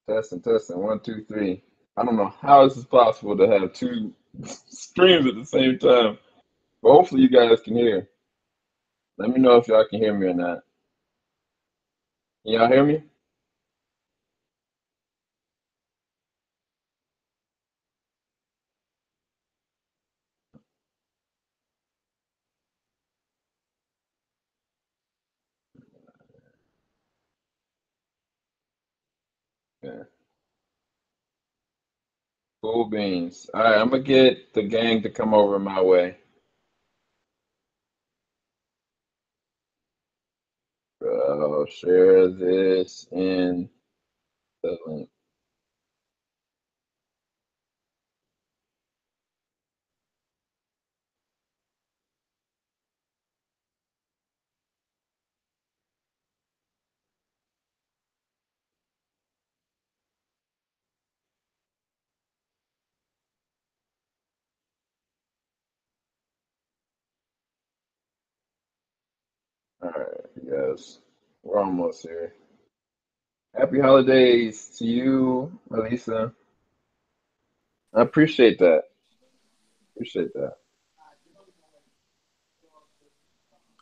Testing, testing. One, two, three. I don't know how this is possible to have two streams at the same time, but hopefully you guys can hear. Let me know if y'all can hear me or not. Can y'all hear me? Yeah. Cool beans. All right, I'm gonna get the gang to come over my way. Share this in the link. All right, yes, we're almost here. Happy holidays to you, Elisa. I appreciate that. Appreciate that.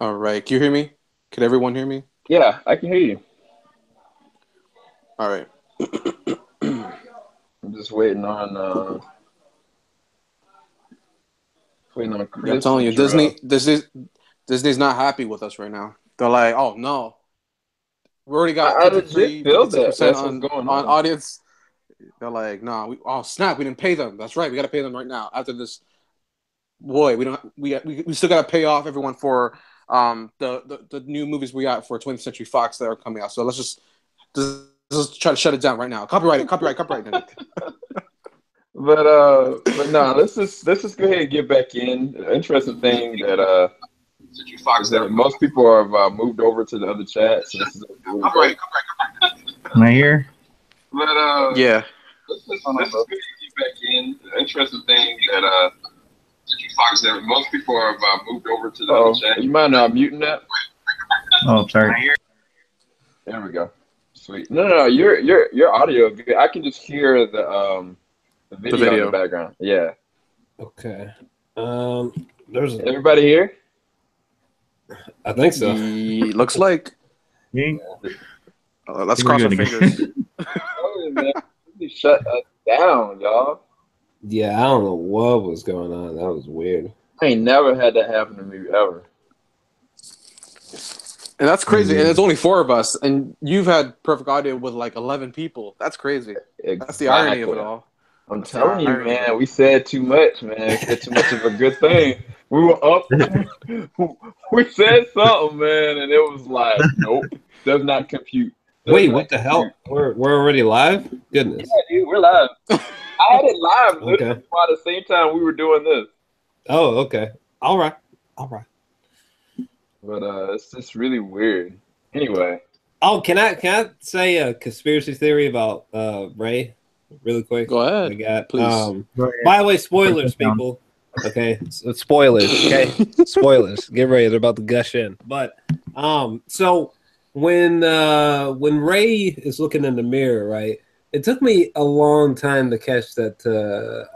All right. Can you hear me? Can everyone hear me? Yeah, I can hear you. All right. I'm just waiting on Yeah, I'm Chris telling to you, drop. Disney's not happy with us right now. They're like, oh no, we already got I legit 53, feel 56 that. percent That's what's going on on. audience. They're like, no, oh snap, we didn't pay them. That's right, we got to pay them right now. After this, boy, we still got to pay off everyone for the new movies we got for 20th Century Fox that are coming out. So let's try to shut it down right now. Copyright. But no, let's just go ahead and get back in. The interesting thing that is that most people have moved over to the other chat, so this is really great. Am I here? But Yeah. let's go ahead and get back in. The interesting thing that is that most people have moved over to the other chat. You mind muting that? Oh, sorry. There we go. Sweet. No. Your audio. I can just hear the video in the background. Yeah. Okay. There's Everybody here? I think so. Looks like. Me? Let's cross our fingers. Oh, man. Shut us down, y'all. Yeah, I don't know what was going on. That was weird. I ain't never had that happen to me ever. And that's crazy. And it's only 4 of us. And you've had perfect audio with like 11 people. That's crazy. Exactly. That's the irony of it all. I'm telling you, man, we said too much, man. We said too much of a good thing. We were up. We said something, man, and it was like, nope, does not compute. Wait, what the hell? We're already live? Goodness. Yeah, dude, we're live. I had it live literally at the same time we were doing this. Oh, okay. All right. But it's just really weird. Anyway. Oh, can I say a conspiracy theory about Rey really quick? Go ahead. I got please. By the way, spoilers, people. Okay. Spoilers, okay? Spoilers. Get ready, they're about to gush in. But so when Rey is looking in the mirror, right? It took me a long time to catch that.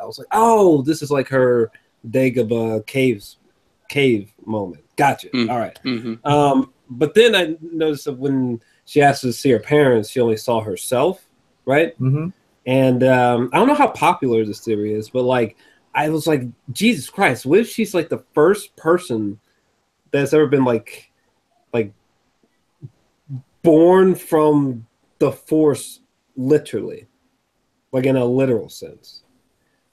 I was like, "Oh, this is like her Dagobah cave moment." Gotcha. All right. Mm-hmm. But then I noticed that when she asked to see her parents, she only saw herself, right? Mm-hmm. And I don't know how popular this theory is, but like I was like, Jesus Christ, what if she's like the first person that's ever been like born from the Force, literally, like in a literal sense.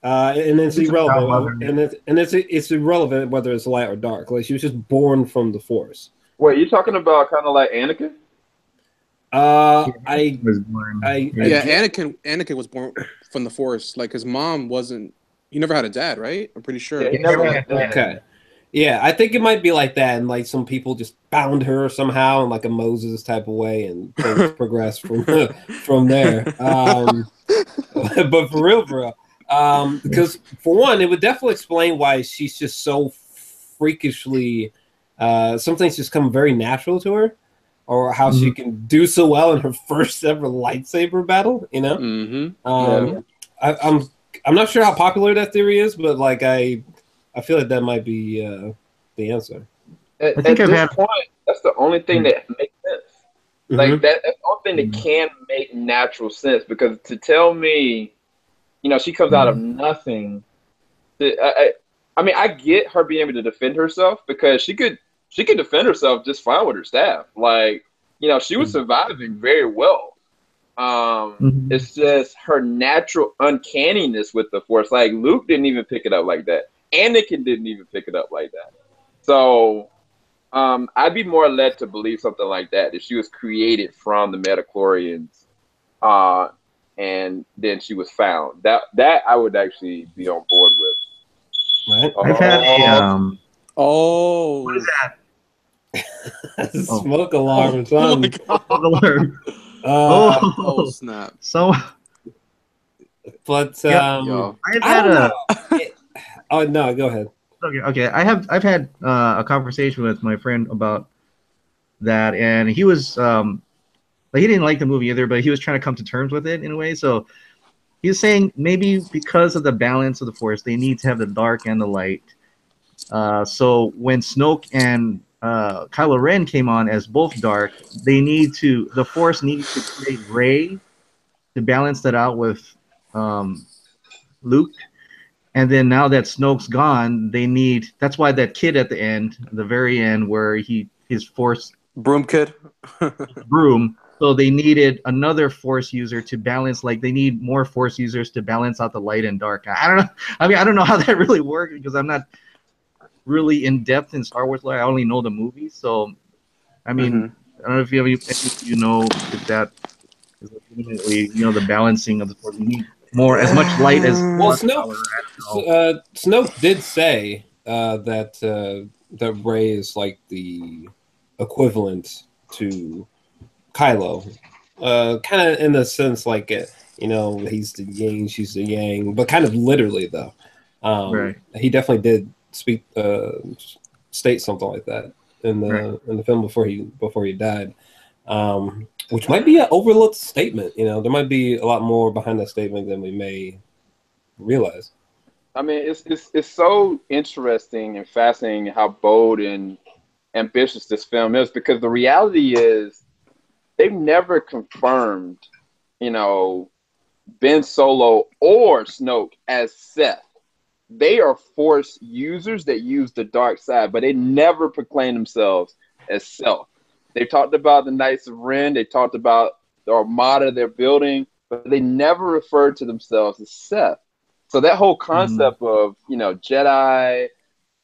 And it's irrelevant, and it's irrelevant whether it's light or dark. Like she was just born from the Force. Wait, you talking about kind of like Anakin? Anakin was born from the Force. Like his mom wasn't. He never had a dad, right? I'm pretty sure. Yeah, he never had a dad. Okay. Yeah, I think it might be like that, and like some people just found her somehow in like a Moses type of way, and things progressed from there. But for real, because for one, it would definitely explain why she's just so freakishly. Some things just come very natural to her, or how she can do so well in her first ever lightsaber battle. You know, I'm not sure how popular that theory is, but like I feel like that might be the answer. At this point, that's the only thing that makes sense. Like that's the only thing that can make natural sense, because to tell me, you know, she comes out of nothing. I mean, I get her being able to defend herself, because she could defend herself just fine with her staff. Like, you know, she was surviving very well. It's just her natural uncanniness with the Force. Like, Luke didn't even pick it up like that. Anakin didn't even pick it up like that. So I'd be more led to believe something like that, if she was created from the midichlorians, and then she was found. That I would actually be on board with. Right. I've had what is that? Smoke alarm or something. Oh snap! So, but I've had oh no, go ahead. Okay. I've had a conversation with my friend about that, and he was like, he didn't like the movie either, but he was trying to come to terms with it in a way. So he was saying maybe because of the balance of the Force, they need to have the dark and the light. So when Snoke and Kylo Ren came on as both dark, the Force needs to create Rey to balance that out with Luke. And then now that Snoke's gone, that's why that kid at the end, the very end, where his Force broom kid. broom. So they needed another Force user to balance. Like, they need more Force users to balance out the light and dark. I don't know. I mean, I don't know how that really works, because I'm not really in depth in Star Wars lore. I only know the movies. So, I mean, I don't know if you know if that is legitimately, you know, the balancing of the Force. You need more, as much light as Snoke did say that Rey is like the equivalent to Kylo, kind of in the sense like you know, he's the yin, she's the yang, but kind of literally though. Right. He definitely did state something like that in the film before he died. Which might be an overlooked statement. You know, there might be a lot more behind that statement than we may realize. I mean, it's so interesting and fascinating how bold and ambitious this film is, because the reality is they've never confirmed, you know, Ben Solo or Snoke as Sith. They are Force users that use the dark side, but they never proclaim themselves as Sith. They talked about the Knights of Ren. They talked about the armada they're building, but they never referred to themselves as Sith. So that whole concept of, you know, Jedi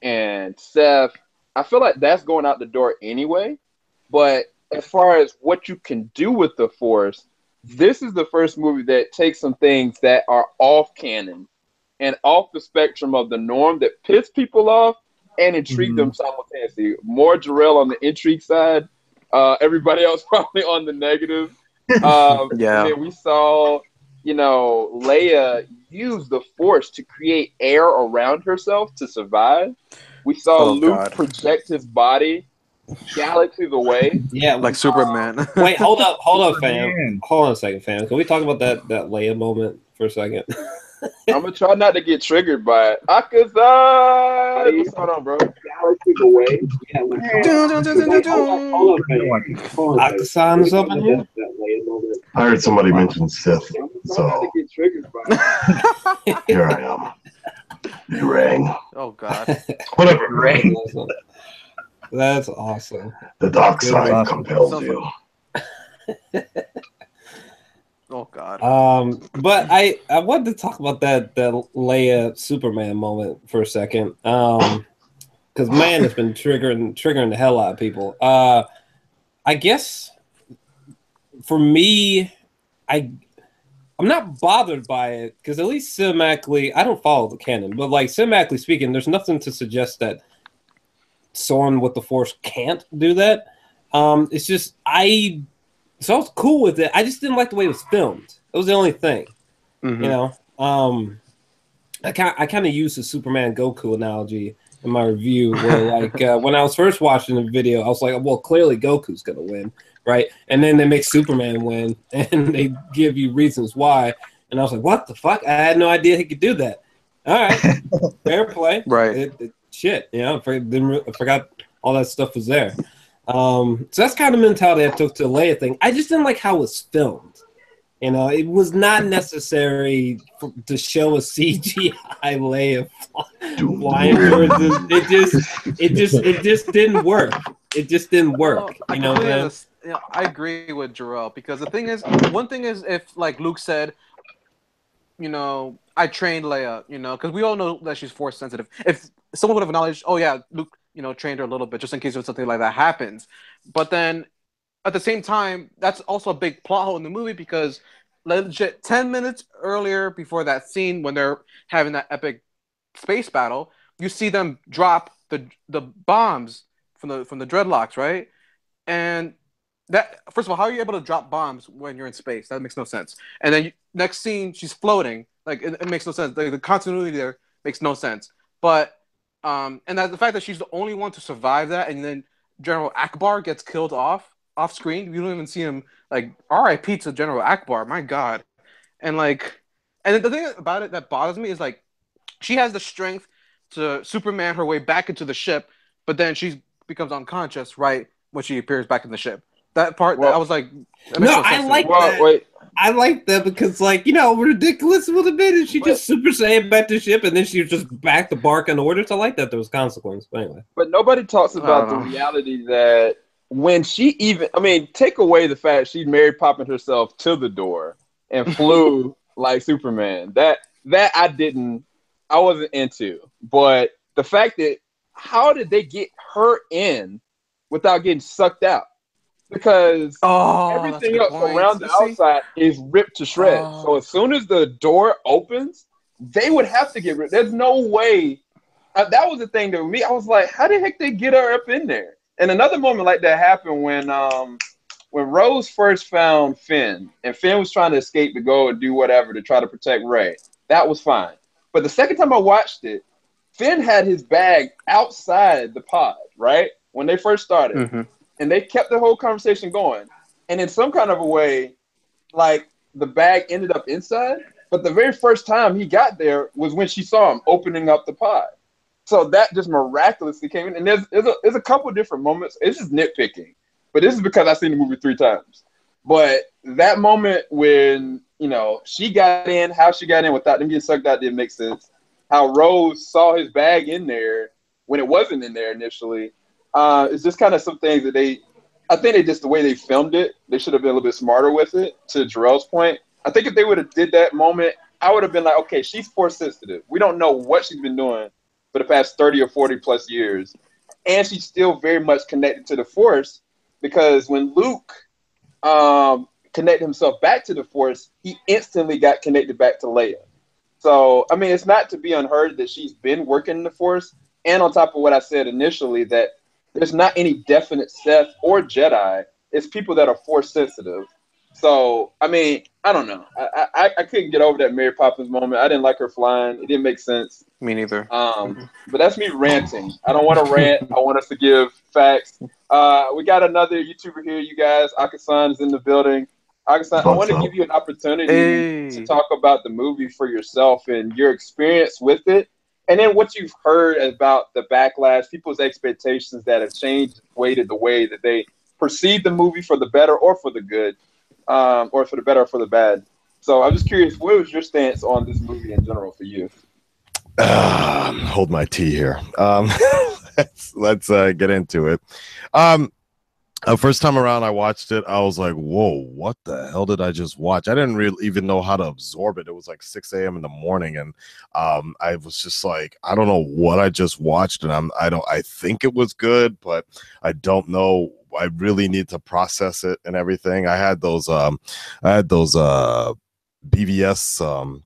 and Sith, I feel like that's going out the door anyway. But as far as what you can do with the Force, this is the first movie that takes some things that are off canon and off the spectrum of the norm, that piss people off and intrigue them simultaneously. More Jarrell on the intrigue side. Everybody else probably on the negative. And then we saw, you know, Leia use the Force to create air around herself to survive. We saw Luke project his body galaxies away. Yeah, like Superman. Wait, hold up, fam. Hold on a second, fam. Can we talk about that Leia moment for a second? I'm gonna try not to get triggered by it. Akazai! What's going on, bro? Galaxies away. Akazan's up in here? I heard somebody mention Sith, so here I am. You rang. Oh God. Whatever. Rang. That's awesome. The dark side compels you. Oh God. But I wanted to talk about that Leia Superman moment for a second. Because man, it's been triggering the hell out of people. I guess for me, I'm not bothered by it, because at least cinematically, I don't follow the canon, but like cinematically speaking, there's nothing to suggest that someone with the Force can't do that. It's just so I was cool with it. I just didn't like the way it was filmed. That was the only thing. You know, I kind of used the Superman Goku analogy in my review, where like when I was first watching the video, I was like, well, clearly Goku's gonna win, right? And then they make Superman win, and they give you reasons why. And I was like, what the fuck? I had no idea he could do that. All right, fair play. Right. Shit, you know, I forgot all that stuff was there. So that's kind of mentality I took to the Leia thing. I just didn't like how it was filmed. You know, it was not necessary to show a CGI Leia flying towards this. It just didn't work. It just didn't work. You know what I mean? Yeah, I agree with Jarrell, because the thing is, one thing is if, like Luke said, you know, I trained Leia, you know, because we all know that she's force sensitive. If someone would have acknowledged, oh yeah, Luke, you know, trained her a little bit just in case something like that happens. But then at the same time, that's also a big plot hole in the movie, because legit 10 minutes earlier, before that scene when they're having that epic space battle, you see them drop the bombs from the dreadlocks, right? And that, first of all, how are you able to drop bombs when you're in space? That makes no sense. And then next scene, she's floating. Like, it makes no sense. The continuity there makes no sense. But and that the fact that she's the only one to survive that, and then General Akbar gets killed off screen. You don't even see him, like, R.I.P. to General Akbar. My God. And like, and the thing about it that bothers me is, like, she has the strength to Superman her way back into the ship, but then she becomes unconscious right when she appears back in the ship. That part, I was like, no, I like that. Wait. I like that because, like, you know, ridiculous would have been if she just Super Saiyan back to ship and then she was just back to barking orders. I like that there was consequence. But anyway. But nobody talks about the reality that when she even, I mean, take away the fact she Mary Poppins herself to the door and flew like Superman. That I wasn't into. But the fact that, how did they get her in without getting sucked out? Because everything else around the outside is ripped to shreds. So as soon as the door opens, they would have to get rid. There's no way. That was the thing to me. I was like, how the heck they get her up in there? And another moment like that happened when Rose first found Finn, and Finn was trying to escape to go and do whatever to try to protect Rey. That was fine. But the second time I watched it, Finn had his bag outside the pod, right? When they first started. Mm-hmm. And they kept the whole conversation going. And in some kind of a way, like, the bag ended up inside. But the very first time he got there was when she saw him opening up the pod. So that just miraculously came in. And there's a couple different moments. It's just nitpicking. But this is because I've seen the movie 3 times. But that moment when, you know, she got in, how she got in without them getting sucked out didn't make sense. How Rose saw his bag in there when it wasn't in there initially. It's just kind of some things that I think they just, the way they filmed it, they should have been a little bit smarter with it, to Jarrell's point. I think if they would have did that moment, I would have been like, okay, she's force sensitive. We don't know what she's been doing for the past 30 or 40 plus years. And she's still very much connected to the Force, because when Luke connected himself back to the Force, he instantly got connected back to Leia. So, I mean, it's not to be unheard that she's been working in the Force. And on top of what I said initially, that there's not any definite Sith or Jedi. It's people that are force sensitive. So, I mean, I don't know. I couldn't get over that Mary Poppins moment. I didn't like her flying. It didn't make sense. Me neither. But that's me ranting. I don't want to rant. I want us to give facts. We got another YouTuber here, you guys. Akasan is in the building. Akasan, I want to give you an opportunity to talk about the movie for yourself and your experience with it. And then what you've heard about the backlash, people's expectations that have changed, weighted the way that they perceive the movie, for the better or for the good, or for the better or for the bad. So I'm just curious, what was your stance on this movie in general for you? Hold my tea here. Let's get into it. First time around I watched it, I was like, whoa, what the hell did I just watch? I didn't really even know how to absorb it. It was like 6 a.m. in the morning, and I was just like, I don't know what I just watched, and I think it was good, but I don't know. I really need to process it and everything. I had those BVS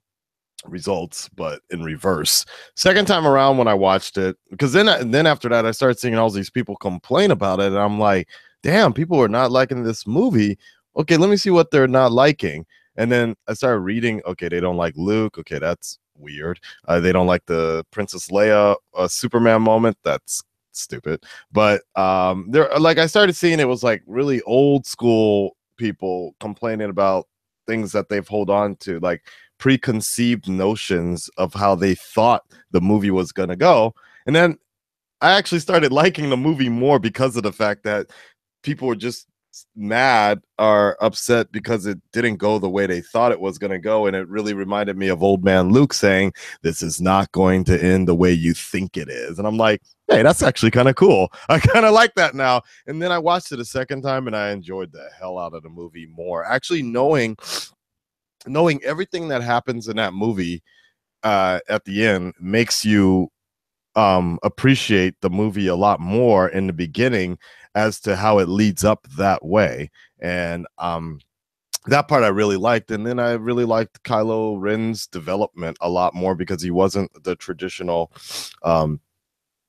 results, but in reverse. Second time around when I watched it, because then after that I started seeing all these people complain about it, and I'm like, damn, people are not liking this movie. Okay, let me see what they're not liking. And then I started reading, okay, they don't like Luke. Okay, that's weird. They don't like the Princess Leia Superman moment. That's stupid. But there, like, I started seeing it was like really old school people complaining about things that they've hold on to, like preconceived notions of how they thought the movie was gonna go. And then I actually started liking the movie more because of the fact that people were just mad or upset because it didn't go the way they thought it was going to go. And it really reminded me of old man Luke saying, this is not going to end the way you think it is. And I'm like, hey, that's actually kind of cool. I kind of like that now. And then I watched it a second time and I enjoyed the hell out of the movie more. Actually knowing everything that happens in that movie at the end makes you appreciate the movie a lot more in the beginning as to how it leads up that way. And that part I really liked. And then I really liked Kylo Ren's development a lot more because he wasn't the traditional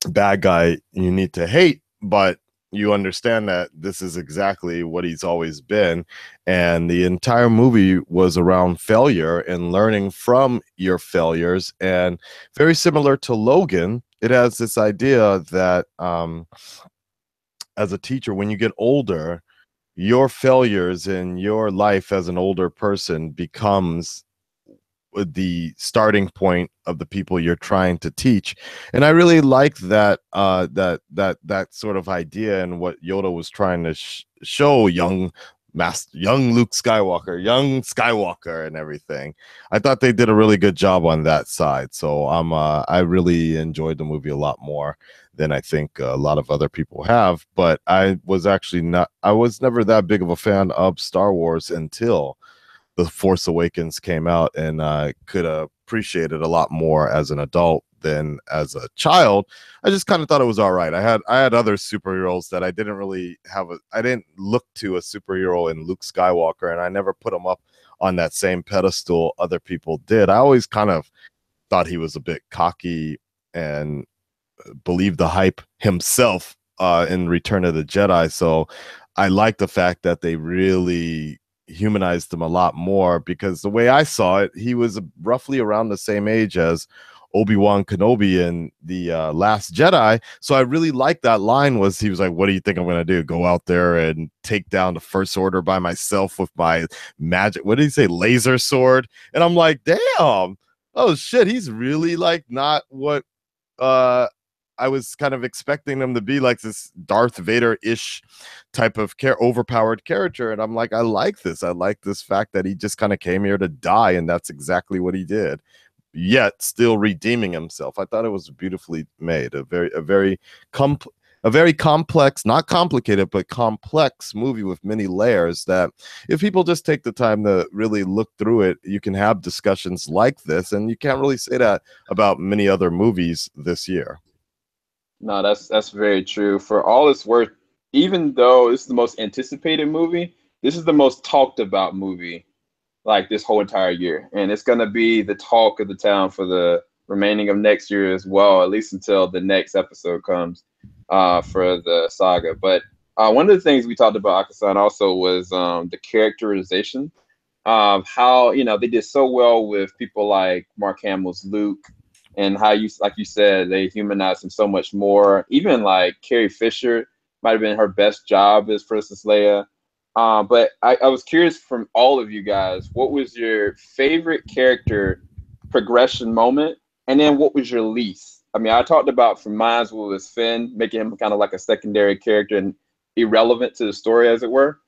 bad guy you need to hate, but you understand that this is exactly what he's always been. And the entire movie was around failure and learning from your failures. And very similar to Logan, it has this idea that as a teacher, when you get older, your failures in your life as an older person becomes the starting point of the people you're trying to teach. And I really like that that sort of idea and what Yoda was trying to show young Luke Skywalker and everything. I thought they did a really good job on that side. So I really enjoyed the movie a lot more than I think a lot of other people have. But I was never that big of a fan of Star Wars until The Force Awakens came out, and I could appreciate it a lot more as an adult than as a child. I just kind of thought it was all right. I had other superheroes that I didn't really have. I didn't look to a superhero in Luke Skywalker, and I never put him up on that same pedestal other people did. I always kind of thought he was a bit cocky and believed the hype himself in Return of the Jedi. So I like the fact that they really humanized him a lot more, because the way I saw it, he was roughly around the same age as Obi-Wan Kenobi in the Last Jedi. So I really liked that line. He was like, what do you think I'm going to do? Go out there and take down the First Order by myself with my magic, what did he say, laser sword? And I'm like, damn, oh shit, he's really like not what I was kind of expecting them to be, like this Darth Vader-ish type of overpowered character. And I'm like, I like this. I like this fact that he just kind of came here to die, and that's exactly what he did, yet still redeeming himself. I thought it was beautifully made. A very complex, not complicated, but complex movie with many layers that if people just take the time to really look through it, you can have discussions like this. And you can't really say that about many other movies this year. No, that's very true. For all it's worth, even though this is the most anticipated movie, this is the most talked about movie like this whole entire year. And it's going to be the talk of the town for the remaining of next year as well, at least until the next episode comes for the saga. But one of the things we talked about, Akasan, also was the characterization of how, they did so well with people like Mark Hamill's Luke, and how like you said, they humanized him so much more. Even like Carrie Fisher might have been her best job as Princess Leia. But I was curious from all of you guys, what was your favorite character progression moment? And then what was your least? I mean, I talked about from mine was Finn, making him kind of like a secondary character and irrelevant to the story, as it were.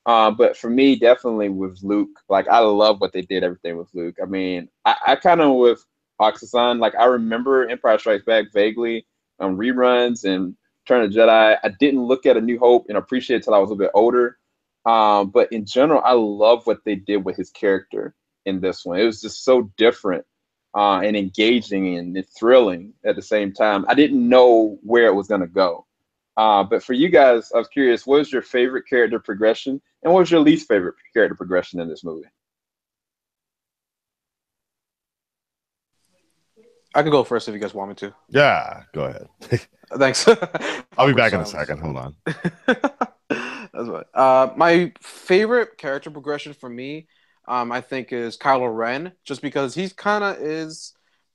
But for me, definitely with Luke, like I love what they did, everything with Luke. I mean, I kind of with Oxasan, like I remember Empire Strikes Back vaguely on reruns and Return of the Jedi. I didn't look at A New Hope and appreciate it till I was a bit older. But in general, I love what they did with his character in this one. It was just so different and engaging and thrilling at the same time. I didn't know where it was going to go. But for you guys, I was curious, what was your favorite character progression and what was your least favorite character progression in this movie? I can go first if you guys want me to. Yeah, go ahead. Thanks. I'll be back in a second. Hold on. That's right. My favorite character progression for me, I think, is Kylo Ren, just because he's kind of is.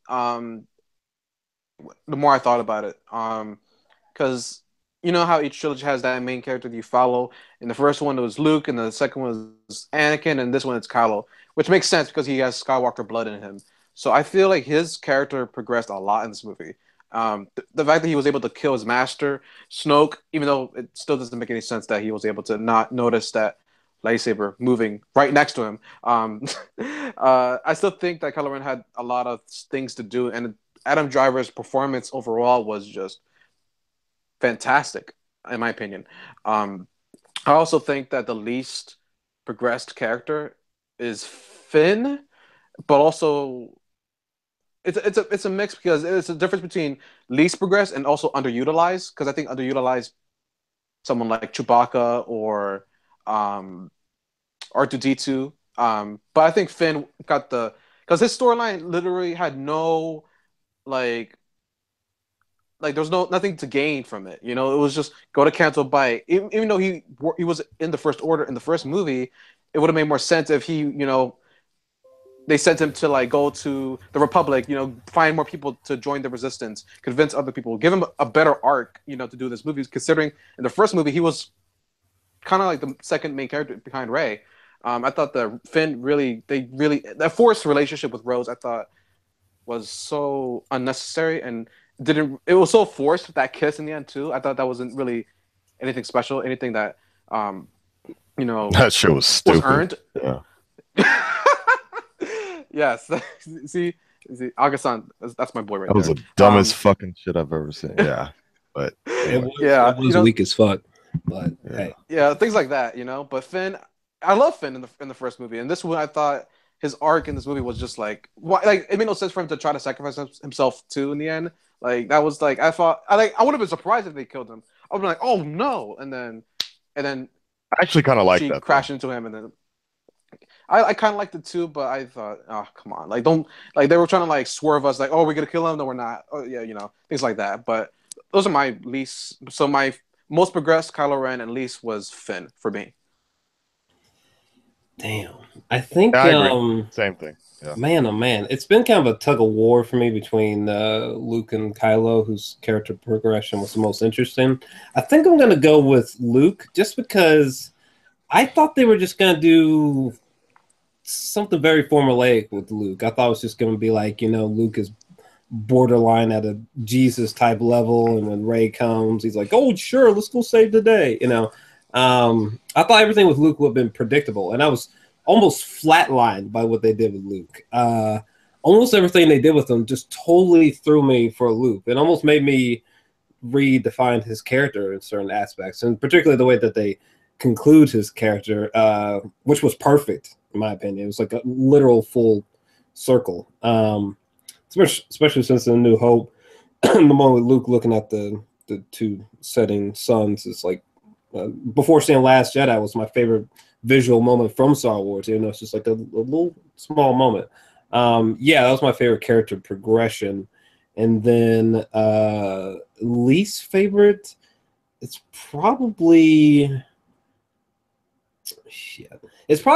The more I thought about it, because you know how each trilogy has that main character that you follow. In the first one, it was Luke, and the second one was Anakin, and this one it's Kylo, which makes sense because he has Skywalker blood in him. So I feel like his character progressed a lot in this movie. The fact that he was able to kill his master, Snoke, even though it still doesn't make any sense that he was able to not notice that lightsaber moving right next to him. I still think that Kylo Ren had a lot of things to do, and Adam Driver's performance overall was just fantastic, in my opinion. I also think that the least progressed character is Finn, but also it's a mix because it's a difference between least progressed and also underutilized. Because I think underutilized someone like Chewbacca or R2D2. But I think Finn got because his storyline literally had no like there was nothing to gain from it. You know, it was just go to Canto Bight. Even though he was in the First Order in the first movie, it would have made more sense if he, they sent him to like go to the Republic, find more people to join the Resistance, convince other people, give him a better arc, to do this movie. Considering in the first movie he was kind of like the second main character behind Rey. I thought that Finn that forced relationship with Rose, I thought was so unnecessary and it was so forced, that kiss in the end too. I thought that wasn't really anything special, anything that that shit was stupid. Was earned. Yeah. Yes. see, Aga-san, that's my boy right there. That was the dumbest fucking shit I've ever seen. Yeah. But it was weak as fuck. But hey. Yeah, things like that, But Finn, I love Finn in the first movie. And this one I thought his arc in this movie was just like it made no sense for him to try to sacrifice himself too in the end. Like that was like I would have been surprised if they killed him. I would be like, oh no, and then I actually kind of like that. Crashed into him, and then I kind of liked it too, but I thought, oh come on, they were trying to like swerve us, like, oh, we're gonna kill him, no, we're not. Oh yeah, things like that. But those are my least. So my most progressed Kylo Ren and least was Finn for me. Damn, I think same thing. Yeah. Man, oh man, it's been kind of a tug of war for me between Luke and Kylo, whose character progression was the most interesting. I think I'm gonna go with Luke just because I thought they were just gonna do something very formulaic with Luke. I thought it was just gonna be like, Luke is borderline at a Jesus type level, and when Rey comes, he's like, "Oh, sure, let's go save the day." I thought everything with Luke would have been predictable, and I was almost flatlined by what they did with Luke. Almost everything they did with him just totally threw me for a loop. It almost made me redefine his character in certain aspects, and particularly the way that they conclude his character, which was perfect in my opinion. It was like a literal full circle, especially since in New Hope, the moment with Luke looking at the two setting suns is like, before seeing Last Jedi was my favorite visual moment from Star Wars. It's just like a little small moment. That was my favorite character progression. And then least favorite, it's probably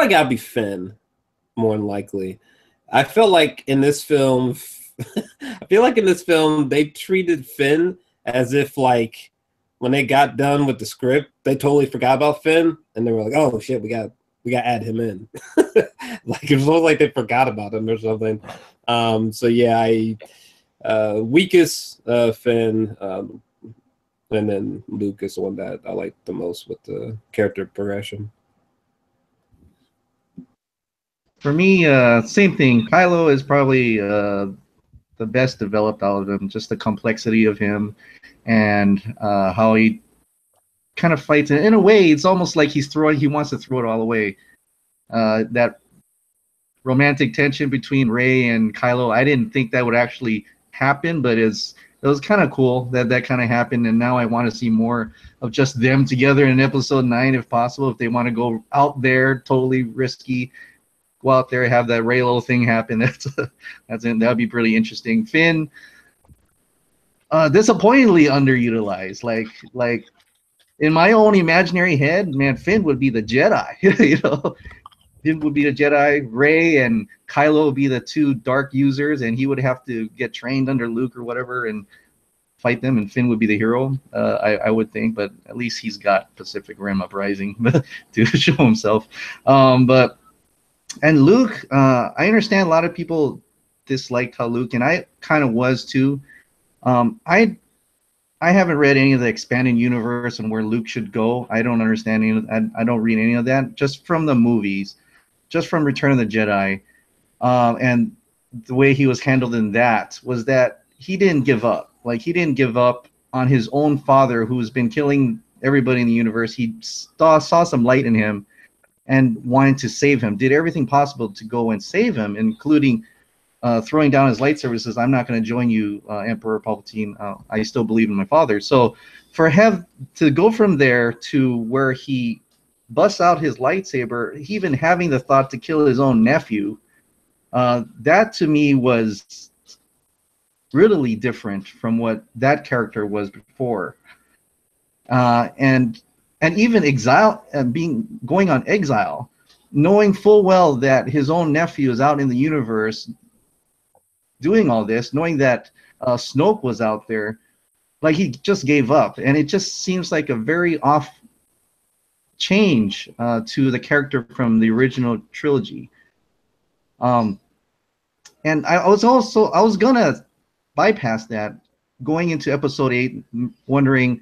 gotta be Finn, more than likely. I felt like in this film they treated Finn as if like when they got done with the script, they totally forgot about Finn, and they were like, "Oh shit, we got to add him in." Like it was almost like they forgot about him or something. Weakest Finn, and then Luke is the one that I like the most with the character progression. For me, same thing. Kylo is probably the best developed out of them. Just the complexity of him and how he kind of fights. In a way, it's almost like he wants to throw it all away. That romantic tension between Rey and Kylo, I didn't think that would actually happen, but it was kind of cool that kind of happened. And now I want to see more of just them together in episode 9, if possible. If they want to go out there, totally risky, go out there, have that Reylo thing happen. That'd be pretty interesting. Finn, disappointingly underutilized. Like in my own imaginary head, man, Finn would be the Jedi. Finn would be the Jedi. Rey and Kylo would be the two dark users, and he would have to get trained under Luke or whatever. And fight them, and Finn would be the hero. I would think, but at least he's got Pacific Rim Uprising to show himself. But Luke, I understand a lot of people disliked how Luke, and I kind of was too. I haven't read any of the expanded universe and where Luke should go. I don't understand any of that. I don't read any of that. Just from the movies, just from Return of the Jedi, and the way he was handled in that was that he didn't give up. Like, he didn't give up on his own father, who's been killing everybody in the universe. He saw some light in him and wanted to save him. Did everything possible to go and save him, including throwing down his lightsaber. Says, "I'm not going to join you, Emperor Palpatine. I still believe in my father." So for him to go from there to where he busts out his lightsaber, even having the thought to kill his own nephew, that to me was really different from what that character was before. And even exile and going on exile, knowing full well that his own nephew is out in the universe doing all this, knowing that Snoke was out there, like, he just gave up. And it just seems like a very off change to the character from the original trilogy. And I was gonna bypass that going into episode 8, wondering,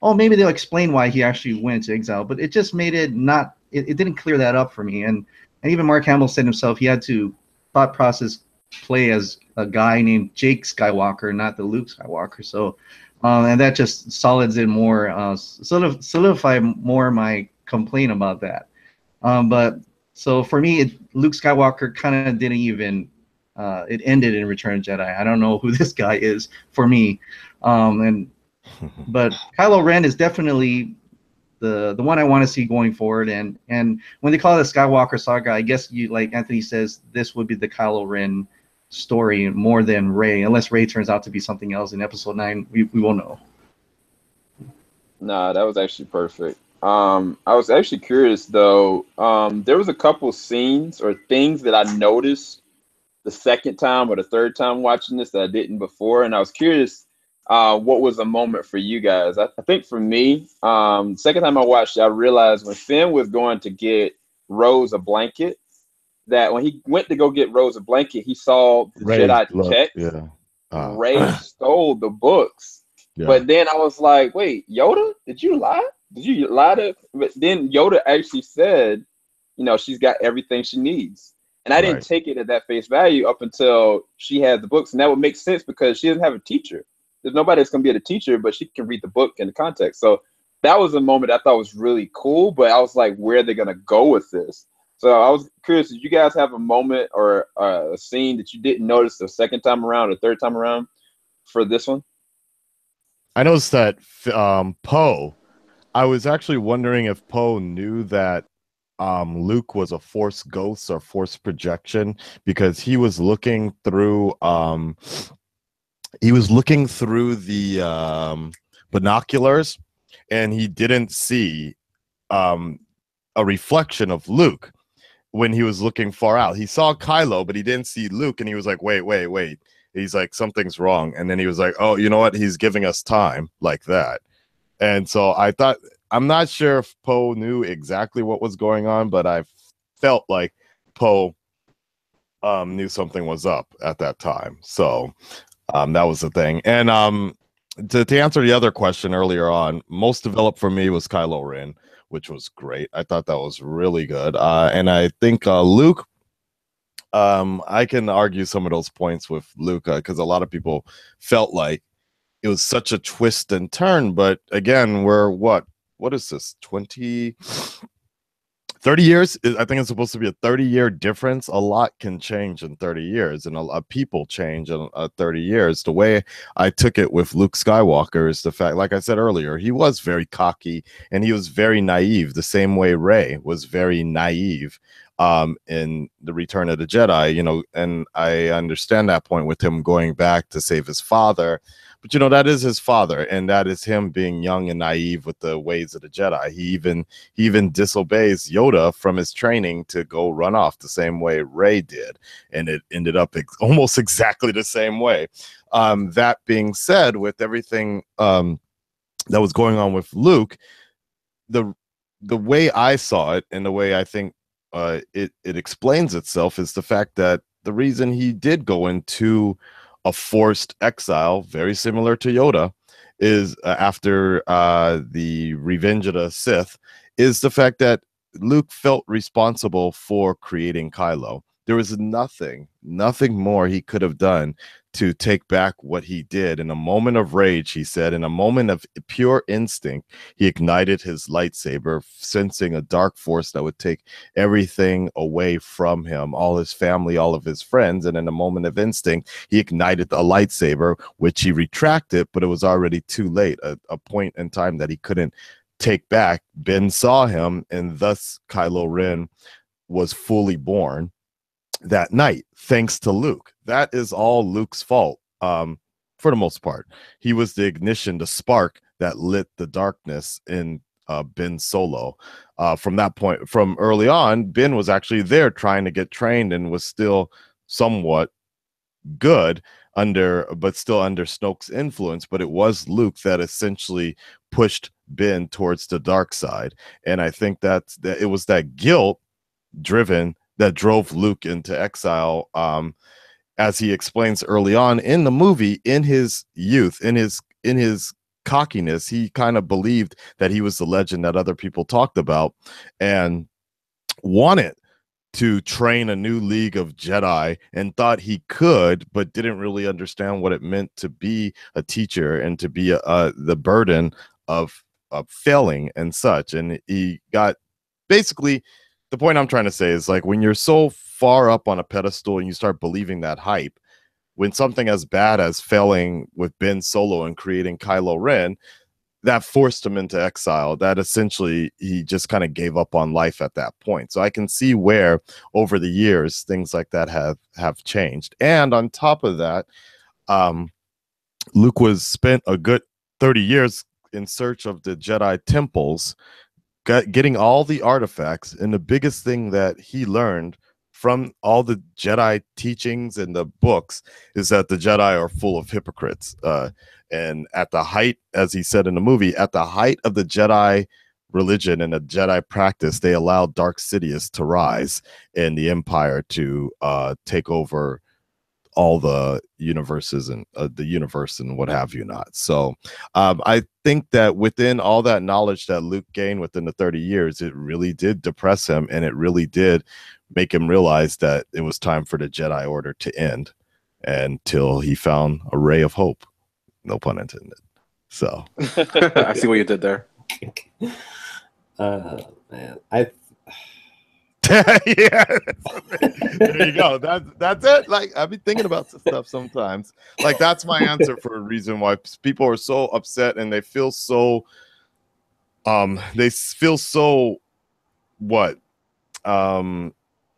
oh, maybe they'll explain why he actually went to exile, but it just made it not, it didn't clear that up for me. And even Mark Hamill said himself, he had to thought process play as a guy named Jake Skywalker, not the Luke Skywalker. So, and that just solids in more, solidify more my complaint about that. But so for me, Luke Skywalker kind of didn't even, it ended in Return of Jedi. I don't know who this guy is for me. But Kylo Ren is definitely the one I want to see going forward. And when they call it the Skywalker saga, I guess, you, like Anthony says, this would be the Kylo Ren story more than Rey, unless Rey turns out to be something else in episode 9. We won't know. Nah, that was actually perfect. I was actually curious though. There was a couple scenes or things that I noticed the second time or the third time watching this that I didn't before, and I was curious what was a moment for you guys. I think for me, second time I watched it, I realized when Finn was going to get Rose a blanket, that when he went to go get Rose a blanket, he saw the Jedi text. Yeah. Rey stole the books. Yeah. But then I was like, wait, Yoda, did you lie? Did you lie to? But then Yoda actually said, she's got everything she needs. And I didn't take it at that face value up until she had the books. And that would make sense because she doesn't have a teacher. There's nobody that's going to be a teacher, but she can read the book in the context. So that was a moment I thought was really cool, but I was like, where are they going to go with this? So I was curious, did you guys have a moment or a scene that you didn't notice the second time around or third time around for this one? I noticed that Poe, I was actually wondering if Poe knew that Luke was a Force ghost or Force projection, because he was looking through the binoculars, and he didn't see a reflection of Luke when he was looking far out. He saw Kylo, but he didn't see Luke, and he was like, wait. He's like, something's wrong. And then he was like, oh, you know what? He's giving us time, like that. And so I thought, I'm not sure if Poe knew exactly what was going on, but I felt like Poe knew something was up at that time. So that was the thing. And to answer the other question earlier on, most developed for me was Kylo Ren, which was great. I thought that was really good. And I think Luke, I can argue some of those points with Luke, because a lot of people felt like it was such a twist and turn. But again, we're what is this, 30 years? I think it's supposed to be a 30-year difference. A lot can change in 30 years, and a lot of people change in 30 years. The way I took it with Luke Skywalker is the fact, like I said earlier, he was very cocky and he was very naive, the same way Rey was very naive in the Return of the Jedi, and I understand that point with him going back to save his father. But you know, that is his father, and that is him being young and naive with the ways of the Jedi. He even disobeys Yoda from his training to go run off the same way Rey did, and it ended up almost exactly the same way. That being said, with everything that was going on with Luke, the way I saw it and the way I think it explains itself is the fact that the reason he did go into a forced exile, very similar to Yoda, is after the Revenge of the Sith, is the fact that Luke felt responsible for creating Kylo. There was nothing more he could have done to take back what he did. In a moment of rage, he said, in a moment of pure instinct, he ignited his lightsaber, sensing a dark force that would take everything away from him, all his family, all of his friends. And in a moment of instinct, he ignited a lightsaber, which he retracted, but it was already too late, a point in time that he couldn't take back. Ben saw him, and thus Kylo Ren was fully born that night, thanks to Luke. That is all Luke's fault, for the most part. He was the ignition, the spark that lit the darkness in Ben Solo. From that point, from early on, Ben was actually there trying to get trained and was still somewhat good but still under Snoke's influence. But it was Luke that essentially pushed Ben towards the dark side. And I think that it was that guilt driven that drove Luke into exile, as he explains early on in the movie. In his youth, in his cockiness, he kind of believed that he was the legend that other people talked about, and wanted to train a new league of Jedi, and thought he could, but didn't really understand what it meant to be a teacher and to be the burden of failing and such. And he got, basically, the point I'm trying to say is, like, when you're so far up on a pedestal and you start believing that hype, when something as bad as failing with Ben Solo and creating Kylo Ren, that forced him into exile, that essentially he just kind of gave up on life at that point. So I can see where over the years things like that have changed. And on top of that, Luke was spent a good 30 years in search of the Jedi temples, getting all the artifacts. And the biggest thing that he learned from all the Jedi teachings and the books is that the Jedi are full of hypocrites. And at the height, as he said in the movie, at the height of the Jedi religion and the Jedi practice, they allowed Dark Sidious to rise and the Empire to take over all the universes and the universe and what have you not. So I think that within all that knowledge that Luke gained within the 30 years, it really did depress him, and it really did make him realize that it was time for the Jedi Order to end, until he found a ray of hope. No pun intended. So I see what you did there. Man, yeah, there you go. That's it. Like, I've been thinking about this stuff sometimes. Like, that's my answer for a reason why people are so upset, and they feel so what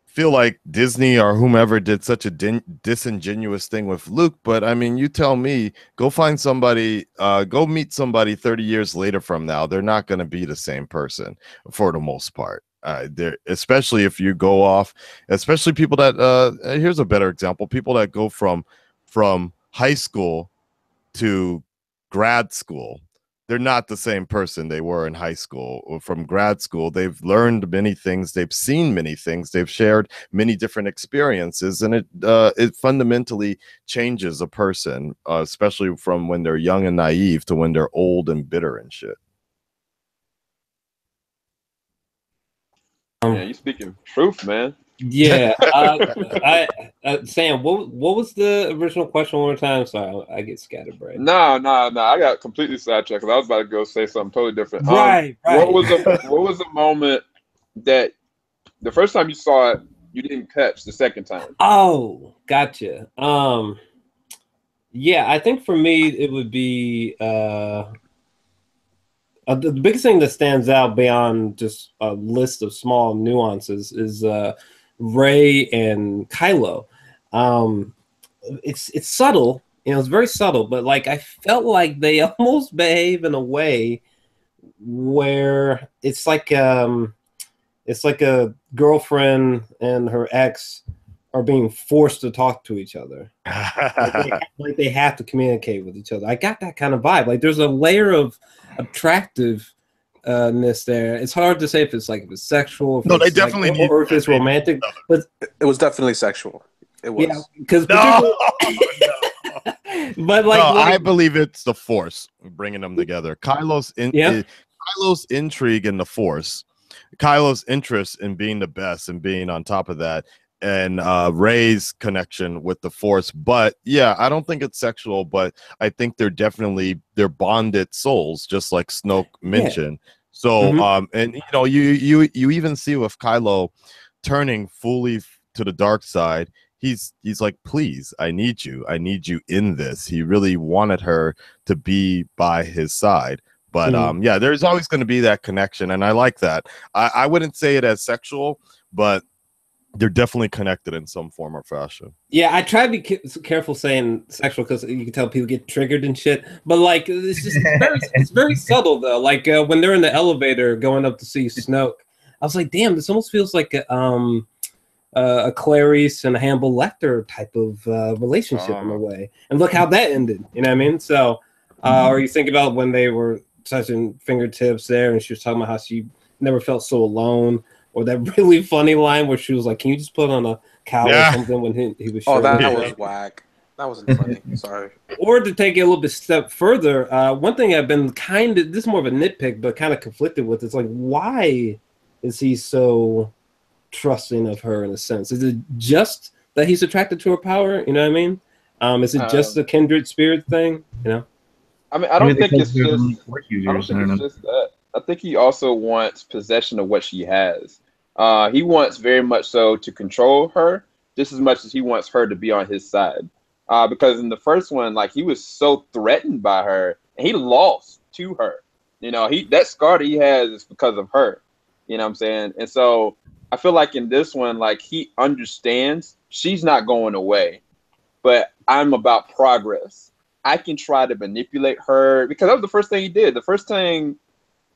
feel like Disney or whomever did such a disingenuous thing with Luke. But I mean, you tell me, go find somebody, go meet somebody 30 years later from now. They're not going to be the same person for the most part. Especially if you go off, especially people that here's a better example: people that go from high school to grad school. They're not the same person they were in high school or from grad school. They've learned many things. They've seen many things. They've shared many different experiences, and it fundamentally changes a person, especially from when they're young and naive to when they're old and bitter and shit. Yeah, you speaking truth, man. Yeah. Sam, what was the original question one more time? Sorry, I get scatterbrained. No. I got completely sidetracked because I was about to go say something totally different. Right. What was the moment that the first time you saw it, you didn't catch the second time? Oh, gotcha. Yeah, I think for me it would be the biggest thing that stands out beyond just a list of small nuances is Rey and Kylo. It's subtle You know, it's very subtle, but like I felt like they almost behave in a way where it's like a girlfriend and her ex are being forced to talk to each other. Like they have to communicate with each other. I got that kind of vibe. Like there's a layer of attractiveness there. It's hard to say if it's sexual, No, they definitely need, or if it's romantic. But It was definitely sexual. It was. yeah, because no. but like, No, I believe it's the Force bringing them together. Kylo's intrigue in the Force, Kylo's interest in being the best and being on top of that, and Rey's connection with the Force. But yeah, I don't think it's sexual, but I think they're bonded souls, just like Snoke mentioned. Yeah. So and you know, you even see with Kylo turning fully to the dark side. He's like, please, I need you in this. He really wanted her to be by his side. But yeah, there's always going to be that connection, and I like that. I wouldn't say it as sexual, but they're definitely connected in some form or fashion. Yeah, I try to be careful saying sexual because you can tell people get triggered and shit. But like, it's very subtle though. Like when they're in the elevator going up to see Snoke, I was like, damn, this almost feels like a Clarice and a Hannibal Lecter type of relationship in a way. And look how that ended. You know what I mean? So, or you think about when they were touching fingertips there, and she was talking about how she never felt so alone. Or that really funny line where she was like, "Can you just put on a cowl or something?" When he was. Oh, that was whack. That wasn't funny. Sorry. Or to take it a little bit step further, one thing I've been this is more of a nitpick, but kind of conflicted with. It's like, why is he so trusting of her in a sense? Is it just that he's attracted to her power? You know what I mean? Is it just a kindred spirit thing? You know? I mean, I don't think it's just that. I think he also wants possession of what she has. He wants very much so to control her just as much as he wants her to be on his side. Because in the first one, like, he was so threatened by her, and he lost to her. You know, that scar that he has is because of her. You know what I'm saying? And so I feel like in this one, like, he understands she's not going away, but I'm about progress. I can try to manipulate her, because that was the first thing he did. The first thing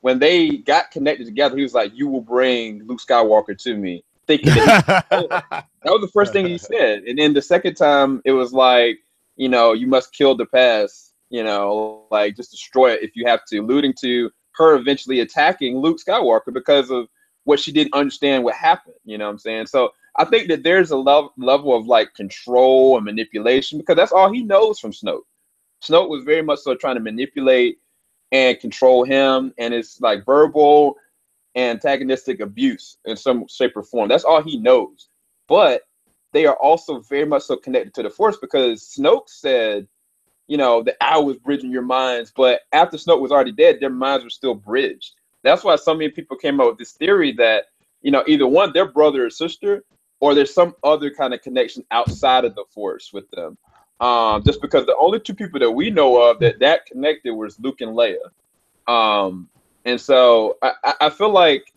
when they got connected together, he was like, "You will bring Luke Skywalker to me." Thinking that, that was the first thing he said. And then the second time, it was like, you know, you must kill the past, you know, like just destroy it if you have to, alluding to her eventually attacking Luke Skywalker because of what she didn't understand what happened. You know what I'm saying? So I think that there's a level of like control and manipulation, because that's all he knows from Snoke. Snoke was very much so trying to manipulate and control him, and it's like verbal antagonistic abuse in some shape or form. That's all he knows. But they are also very much so connected to the Force, because Snoke said, you know, that I was bridging your minds, but after Snoke was already dead, their minds were still bridged. That's why so many people came up with this theory that, you know, either one, their brother or sister, or there's some other kind of connection outside of the Force with them. Just because the only two people that we know of that connected was Luke and Leia. And so I feel like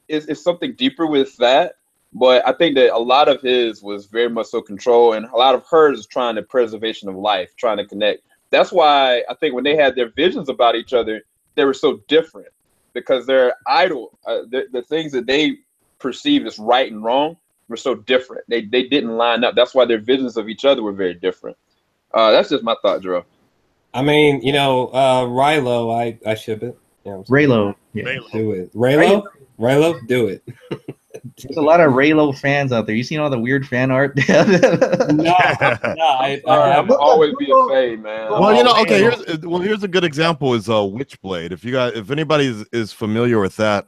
it's something deeper with that, but I think that a lot of his was very much so control, and a lot of hers is trying to preservation of life, trying to connect. That's why I think when they had their visions about each other, they were so different, because their idol, the things that they perceived as right and wrong were so different. They didn't line up. That's why their visions of each other were very different. That's just my thought, Drew. I mean, you know, Rilo, I ship it. You know Raylo. Yeah. Do it. Raylo, do it. There's a lot of Raylo fans out there. You seen all the weird fan art? No, I'm always be a fan, man. Well, you know, okay. Here's a good example is Witchblade. If anybody is familiar with that,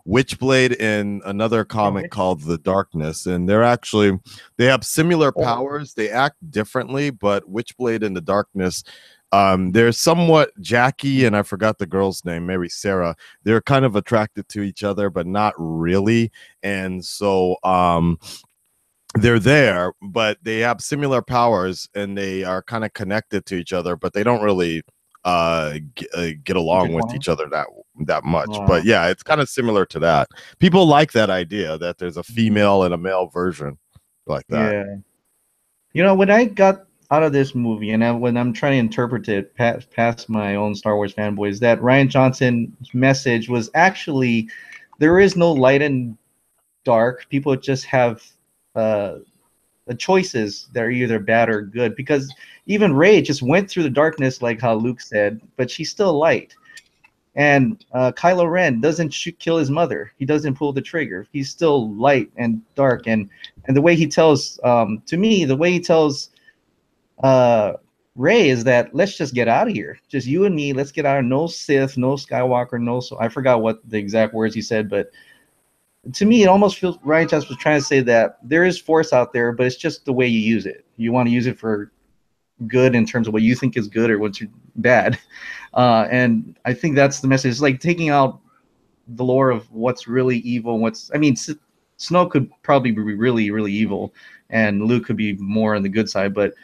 Witchblade in another comic called The Darkness, and they have similar powers. They act differently, but Witchblade in The Darkness, they're somewhat Jackie, and I forgot the girl's name, maybe Sarah. They're kind of attracted to each other, but not really. And so they're there, but they have similar powers, and they are kind of connected to each other, but they don't really get along with each other that much. But yeah, it's kind of similar to that. People like that idea that there's a female and a male version like that. Yeah. You know, when I got out of this movie, and when I'm trying to interpret it past my own Star Wars fanboys, that Rian Johnson's message was actually there is no light and dark. People just have the choices that are either bad or good. Because even Rey just went through the darkness, like how Luke said, but she's still light. And Kylo Ren doesn't kill his mother. He doesn't pull the trigger. He's still light and dark. And the way he tells, to me, the way he tells Rey is that let's just get out of here. Just you and me. Let's get out of no Sith, no Skywalker, no. I forgot what the exact words he said, but to me, it almost feels Rian Johnson was trying to say that there is Force out there, but it's just the way you use it. You want to use it for good in terms of what you think is good or what's bad. And I think that's the message. It's like taking out the lore of what's really evil. Snoke could probably be really, really evil, and Luke could be more on the good side. But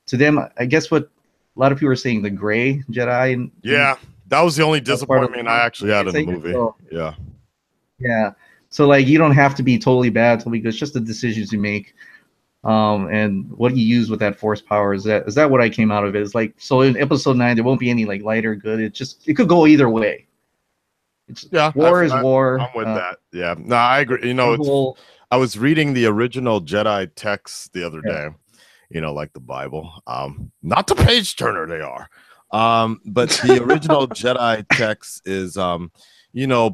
to them, I guess what a lot of people are saying, the gray Jedi. Yeah, that was the only disappointment I actually had in the movie. So, yeah. So like you don't have to be totally bad, totally good. It's just the decisions you make, and what you use with that Force power. Is that what I came out of it? It's like, so in Episode 9 there won't be any like light or good. It could go either way. War is war. I'm with that. Yeah, no, I agree. I was reading the original Jedi texts the other day. Like the Bible. Not the page turner they are. But the original Jedi text is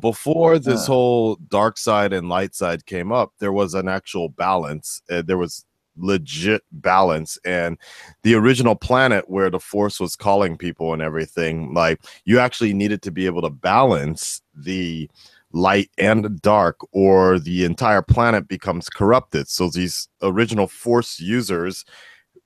before this whole dark side and light side came up, there was an actual balance. There was legit balance, and the original planet where the Force was calling people and everything, like you actually needed to be able to balance the light and the dark, or the entire planet becomes corrupted. So these original Force users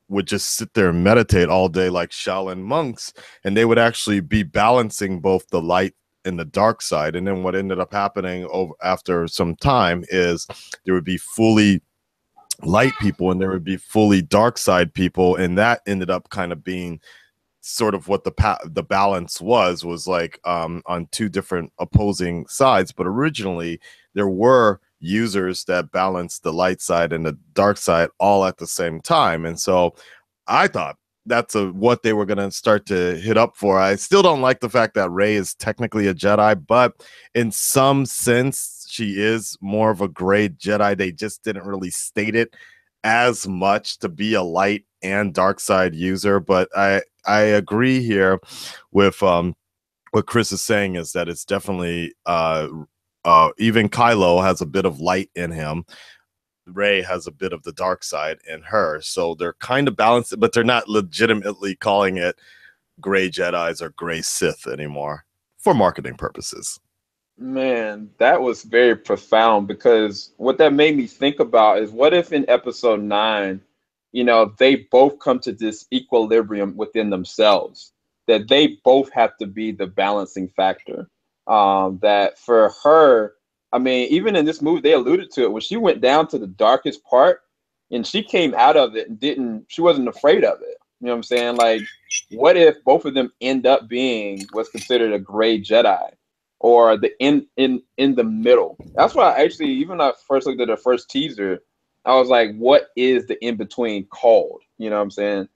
would just sit there and meditate all day like Shaolin monks, and they would actually be balancing both the light and the dark side. And then what ended up happening after some time is there would be fully light people and there would be fully dark side people, and that ended up kind of being sort of what the balance was like on two different opposing sides. But originally there were users that balanced the light side and the dark side all at the same time, and so I thought that's what they were going to start to hit up for. I still don't like the fact that Rey is technically a Jedi, but in some sense she is more of a gray Jedi. They just didn't really state it as much to be a light and dark side user. But I agree here with what Chris is saying, is that it's definitely even Kylo has a bit of light in him. Rey has a bit of the dark side in her, so they're kind of balanced, but they're not legitimately calling it gray Jedis or gray Sith anymore for marketing purposes. Man, that was very profound, because what that made me think about is, what if in Episode 9, they both come to this equilibrium within themselves, that they both have to be the balancing factor. That for her, even in this movie, they alluded to it when she went down to the darkest part and she came out of it and she wasn't afraid of it. You know what I'm saying? Like, what if both of them end up being what's considered a gray Jedi, or the in the middle? That's why even when I first looked at the first teaser, I was like, what is the in between called? You know what I'm saying?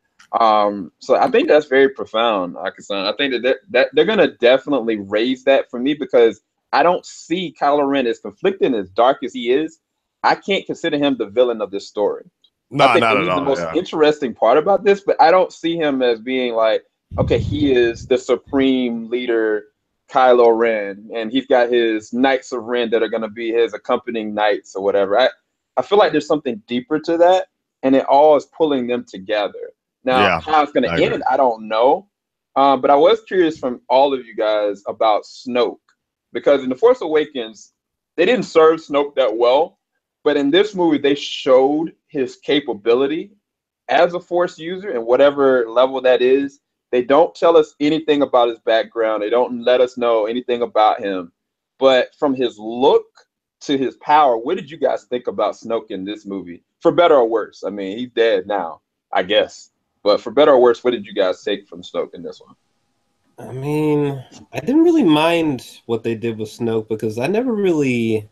So I think that's very profound, Akasan. I think that they're gonna definitely raise that for me, because I don't see Kylo Ren as conflicted, as dark as he is. I can't consider him the villain of this story. No, I think not he's at all. the most interesting part about this, but I don't see him as being like, okay, he is the supreme leader, Kylo Ren, and he's got his Knights of Ren that are going to be his accompanying knights or whatever. I feel like there's something deeper to that, and it all is pulling them together. Now, how it's going to end, I don't know. But I was curious from all of you guys about Snoke, because in The Force Awakens, they didn't serve Snoke that well. But in this movie, they showed his capability as a Force user, and whatever level that is. They don't tell us anything about his background. They don't let us know anything about him. But from his look to his power, what did you guys think about Snoke in this movie? For better or worse? He's dead now, I guess. But for better or worse, what did you guys take from Snoke in this one? I didn't really mind what they did with Snoke, because I never really,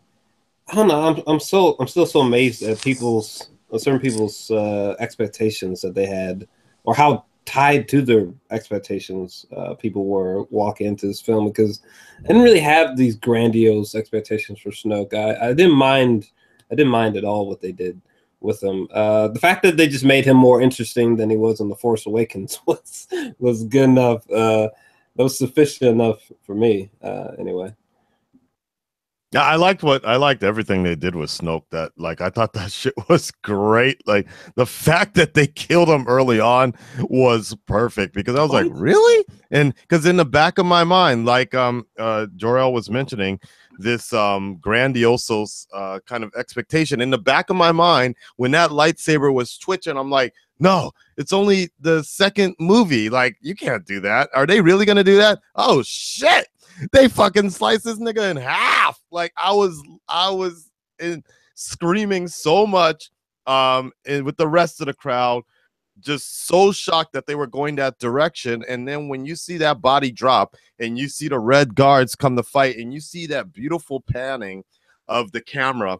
I don't know. I'm still so amazed at certain people's expectations that they had or how tied to their expectations people were walking into this film, because I didn't really have these grandiose expectations for Snoke. I didn't mind at all what they did with him. The fact that they just made him more interesting than he was in The Force Awakens was good enough. That was sufficient enough for me, anyway. Yeah, I liked everything they did with Snoke. That, like, I thought that shit was great. Like, the fact that they killed him early on was perfect, because I was like, really? And because in the back of my mind, like Jor-El was mentioning, this grandiose kind of expectation in the back of my mind when that lightsaber was twitching, I'm like, no, it's only the second movie. Like, you can't do that. Are they really gonna do that? Oh shit! They fucking sliced this nigga in half. Like, I was screaming so much, and with the rest of the crowd, just so shocked that they were going that direction. And then when you see that body drop and you see the red guards come to fight, and you see that beautiful panning of the camera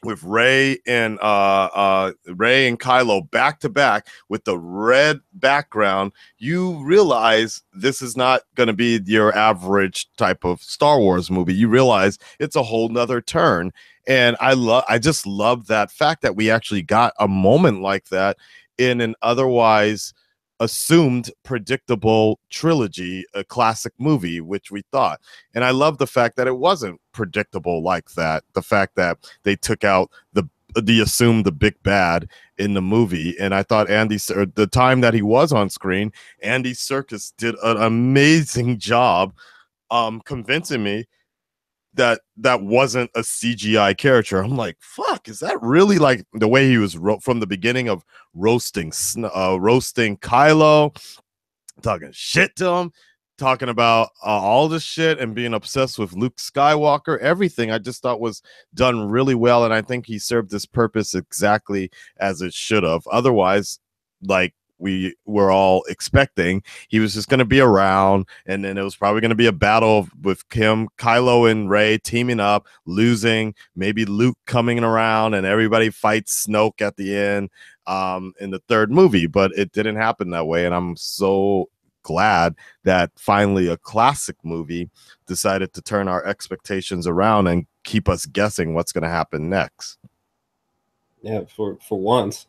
with Rey and Kylo back to back with the red background, you realize this is not going to be your average type of Star Wars movie. You realize it's a whole nother turn. And I just love that fact that we actually got a moment like that in an otherwise assumed predictable trilogy, a classic movie, which we thought. And I love the fact that it wasn't predictable like that. The fact that they took out the assumed the big bad in the movie. And I thought the time that he was on screen, Andy Serkis did an amazing job convincing me that wasn't a CGI character. I'm like, fuck, is that really like the way he was from the beginning of roasting Kylo, talking shit to him, talking about all this shit and being obsessed with Luke Skywalker, everything I just thought was done really well. And I think he served this purpose exactly as it should have. Otherwise, like we were all expecting, he was just going to be around, and then it was probably going to be a battle with Kylo and Rey teaming up, losing, maybe Luke coming around, and everybody fights Snoke at the end in the third movie. But it didn't happen that way, and I'm so glad that finally a classic movie decided to turn our expectations around and keep us guessing what's going to happen next. Yeah, for once.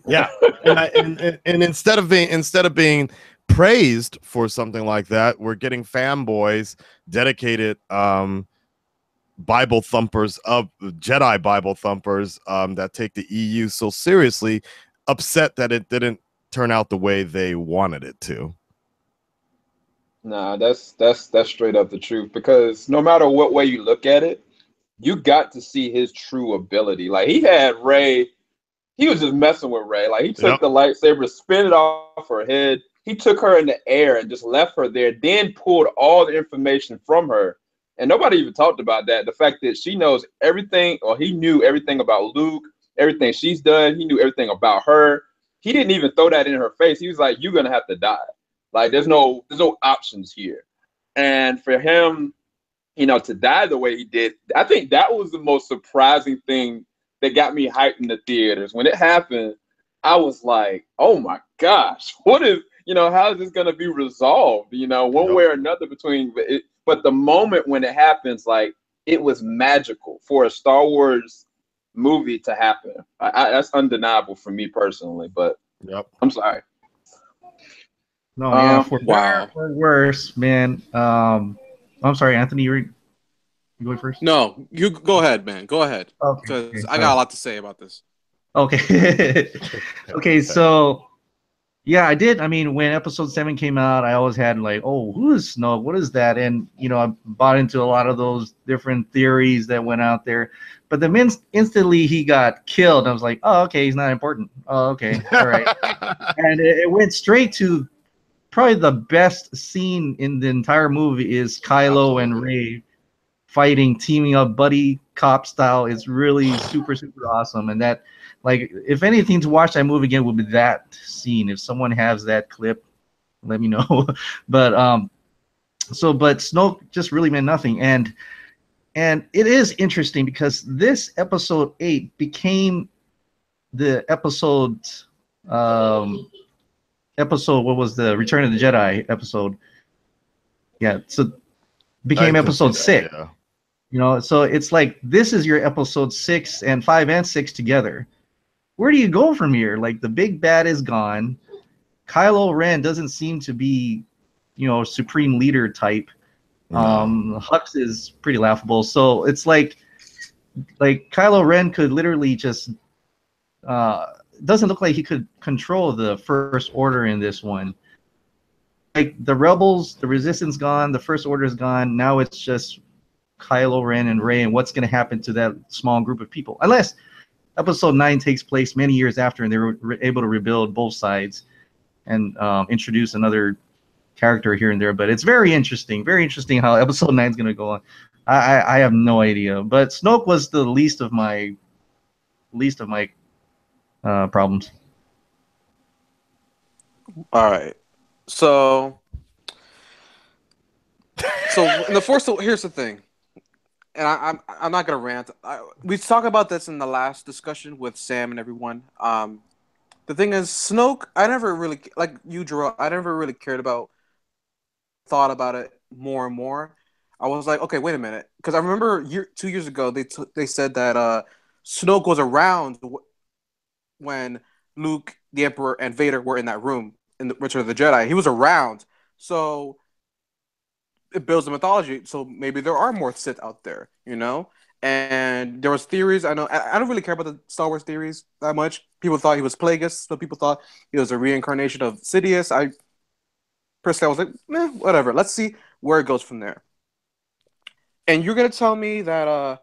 Yeah, and instead of being praised for something like that, we're getting fanboys, dedicated Bible thumpers of Jedi Bible thumpers that take the EU so seriously, upset that it didn't turn out the way they wanted it to. Nah, that's straight up the truth, because no matter what way you look at it, you got to see his true ability. Like, he had Rey, he was just messing with Rey. Like, he took the lightsaber, spin it off her head. He took her in the air and just left her there, then pulled all the information from her. And nobody even talked about that. The fact that she knows everything, or he knew everything about Luke, everything she's done. He knew everything about her. He didn't even throw that in her face. He was like, you're going to have to die. Like, there's no options here. And for him, to die the way he did, I think that was the most surprising thing that got me hyped in the theaters. When it happened, I was like, oh my gosh, what is, how is this going to be resolved, one way or another between it. But the moment when it happens, like, it was magical for a Star Wars movie to happen. That's undeniable for me personally, but I'm sorry. No, yeah, for worse, man. I'm sorry, Anthony, you going first? No, you go ahead, man. Go ahead. Okay. Because I got a lot to say about this. Okay. Okay, so yeah, I did. I mean, when episode 7 came out, I always had like, oh, who is Snoke? What is that? And I bought into a lot of those different theories that went out there. But then instantly he got killed. I was like, oh, okay, he's not important. Oh, okay, all right. And it went straight to probably the best scene in the entire movie is Kylo and Rey fighting, teaming up, buddy cop style. It's really super, super awesome. And that, like, if anything to watch that movie again would be that scene. If someone has that clip, let me know. But but Snoke just really meant nothing. And it is interesting because this episode 8 became the episode episode. What was the Return of the Jedi episode? Yeah, so became episode 6. Yeah. You know, so it's like this is your episode 6 and 5 and 6 together. Where do you go from here? Like the big bad is gone. Kylo Ren doesn't seem to be, you know, supreme leader type. Hux is pretty laughable. So it's like Kylo Ren could literally just doesn't look like he could control the First Order in this one. Like the rebels, the resistance gone, the First Order is gone. Now it's just Kylo Ren and Rey, and what's going to happen to that small group of people? Unless Episode 9 takes place many years after, and they were able to rebuild both sides and introduce another character here and there. But it's very interesting how Episode 9 is going to go on. I have no idea. But Snoke was the least of my problems. All right. So in the Force, here's the thing, and I'm not gonna rant. We talked about this in the last discussion with Sam and everyone. The thing is, Snoke, I never really, like you, Jerome, I never really thought about it more and more. I was like, okay, wait a minute, because I remember 2 years ago they said that Snoke was around when Luke, the Emperor, and Vader were in that room in the Return of the Jedi. He was around, so it builds the mythology. So maybe there are more Sith out there, you know. And there was theories. I know I don't really care about the Star Wars theories that much. People thought he was Plagueis. Some people thought he was a reincarnation of Sidious. I was like, whatever. Let's see where it goes from there. And you're gonna tell me that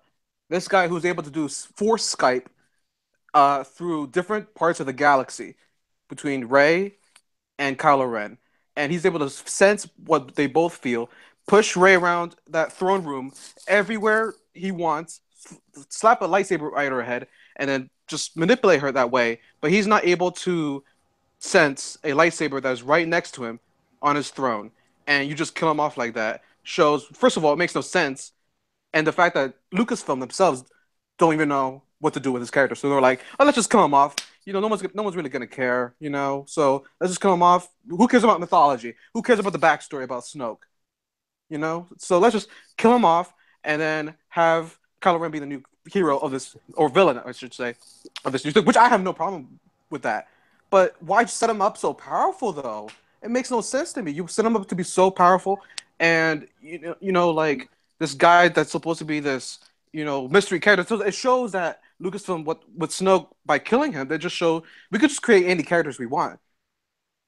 this guy who's able to do Force Skype through different parts of the galaxy between Rey and Kylo Ren, and he's able to sense what they both feel, push Rey around that throne room everywhere he wants, slap a lightsaber right at her head, and then just manipulate her that way. But he's not able to sense a lightsaber that is right next to him on his throne, and you just kill him off like that shows, first of all, it makes no sense, and the fact that Lucasfilm themselves don't even know what to do with his character, so they're like, oh, let's just kill him off. You know, no one's really gonna care. You know, so let's just kill him off. Who cares about mythology? Who cares about the backstory about Snoke? You know, so let's just kill him off and then have Kylo Ren be the new hero of this, or villain, I should say, of this new thing, which I have no problem with that. But why set him up so powerful though? It makes no sense to me. You set him up to be so powerful, and you know, like this guy that's supposed to be this, you know, mystery character. So it shows that Lucasfilm, with Snoke, by killing him, they just show we could just create any characters we want,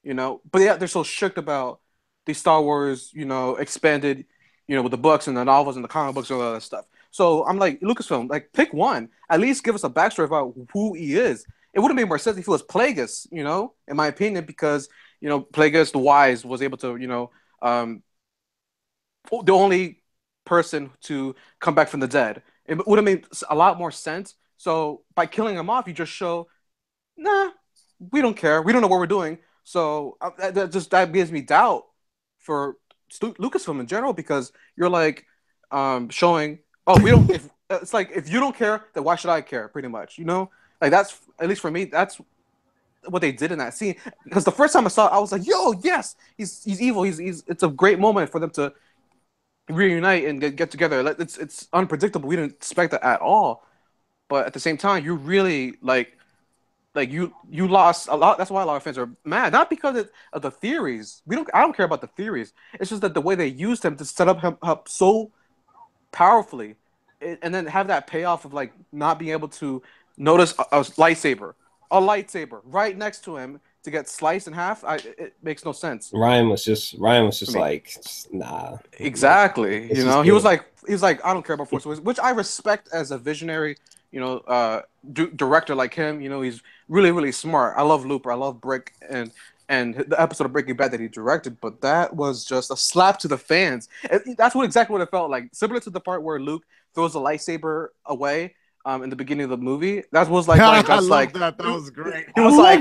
you know. But yeah, they're so strict about the Star Wars, you know, expanded, you know, with the books and the novels and the comic books and all that stuff. So I'm like, Lucasfilm, like, pick one. At least give us a backstory about who he is. It would have made more sense if he was Plagueis, you know, in my opinion, because, you know, Plagueis the Wise was able to, you know, the only person to come back from the dead. It would have made a lot more sense. So by killing him off, you just show, nah, we don't care. We don't know what we're doing. So that gives me doubt for Lucasfilm in general, because you're like showing, oh, we don't. It's like, if you don't care, then why should I care? Pretty much, you know. Like, that's, at least for me, that's what they did in that scene. Because the first time I saw it, I was like, yo, yes, he's evil. It's a great moment for them to reunite and get together. It's unpredictable. We didn't expect that at all. But at the same time, you really like you lost a lot. That's why a lot of fans are mad. Not because of the theories. I don't care about the theories. It's just that the way they used him to set him up so powerfully, and then have that payoff of like not being able to notice a lightsaber right next to him to get sliced in half. It makes no sense. Ryan was just like, nah. Exactly. You know, he was like, I don't care about Force Awakens, which I respect as a visionary, you know, director like him. You know, he's really, really smart. I love Looper. I love Brick and the episode of Breaking Bad that he directed. But that was just a slap to the fans. That's exactly what it felt like. Similar to the part where Luke throws the lightsaber away in the beginning of the movie. That was like, I love that. That was great. It was like,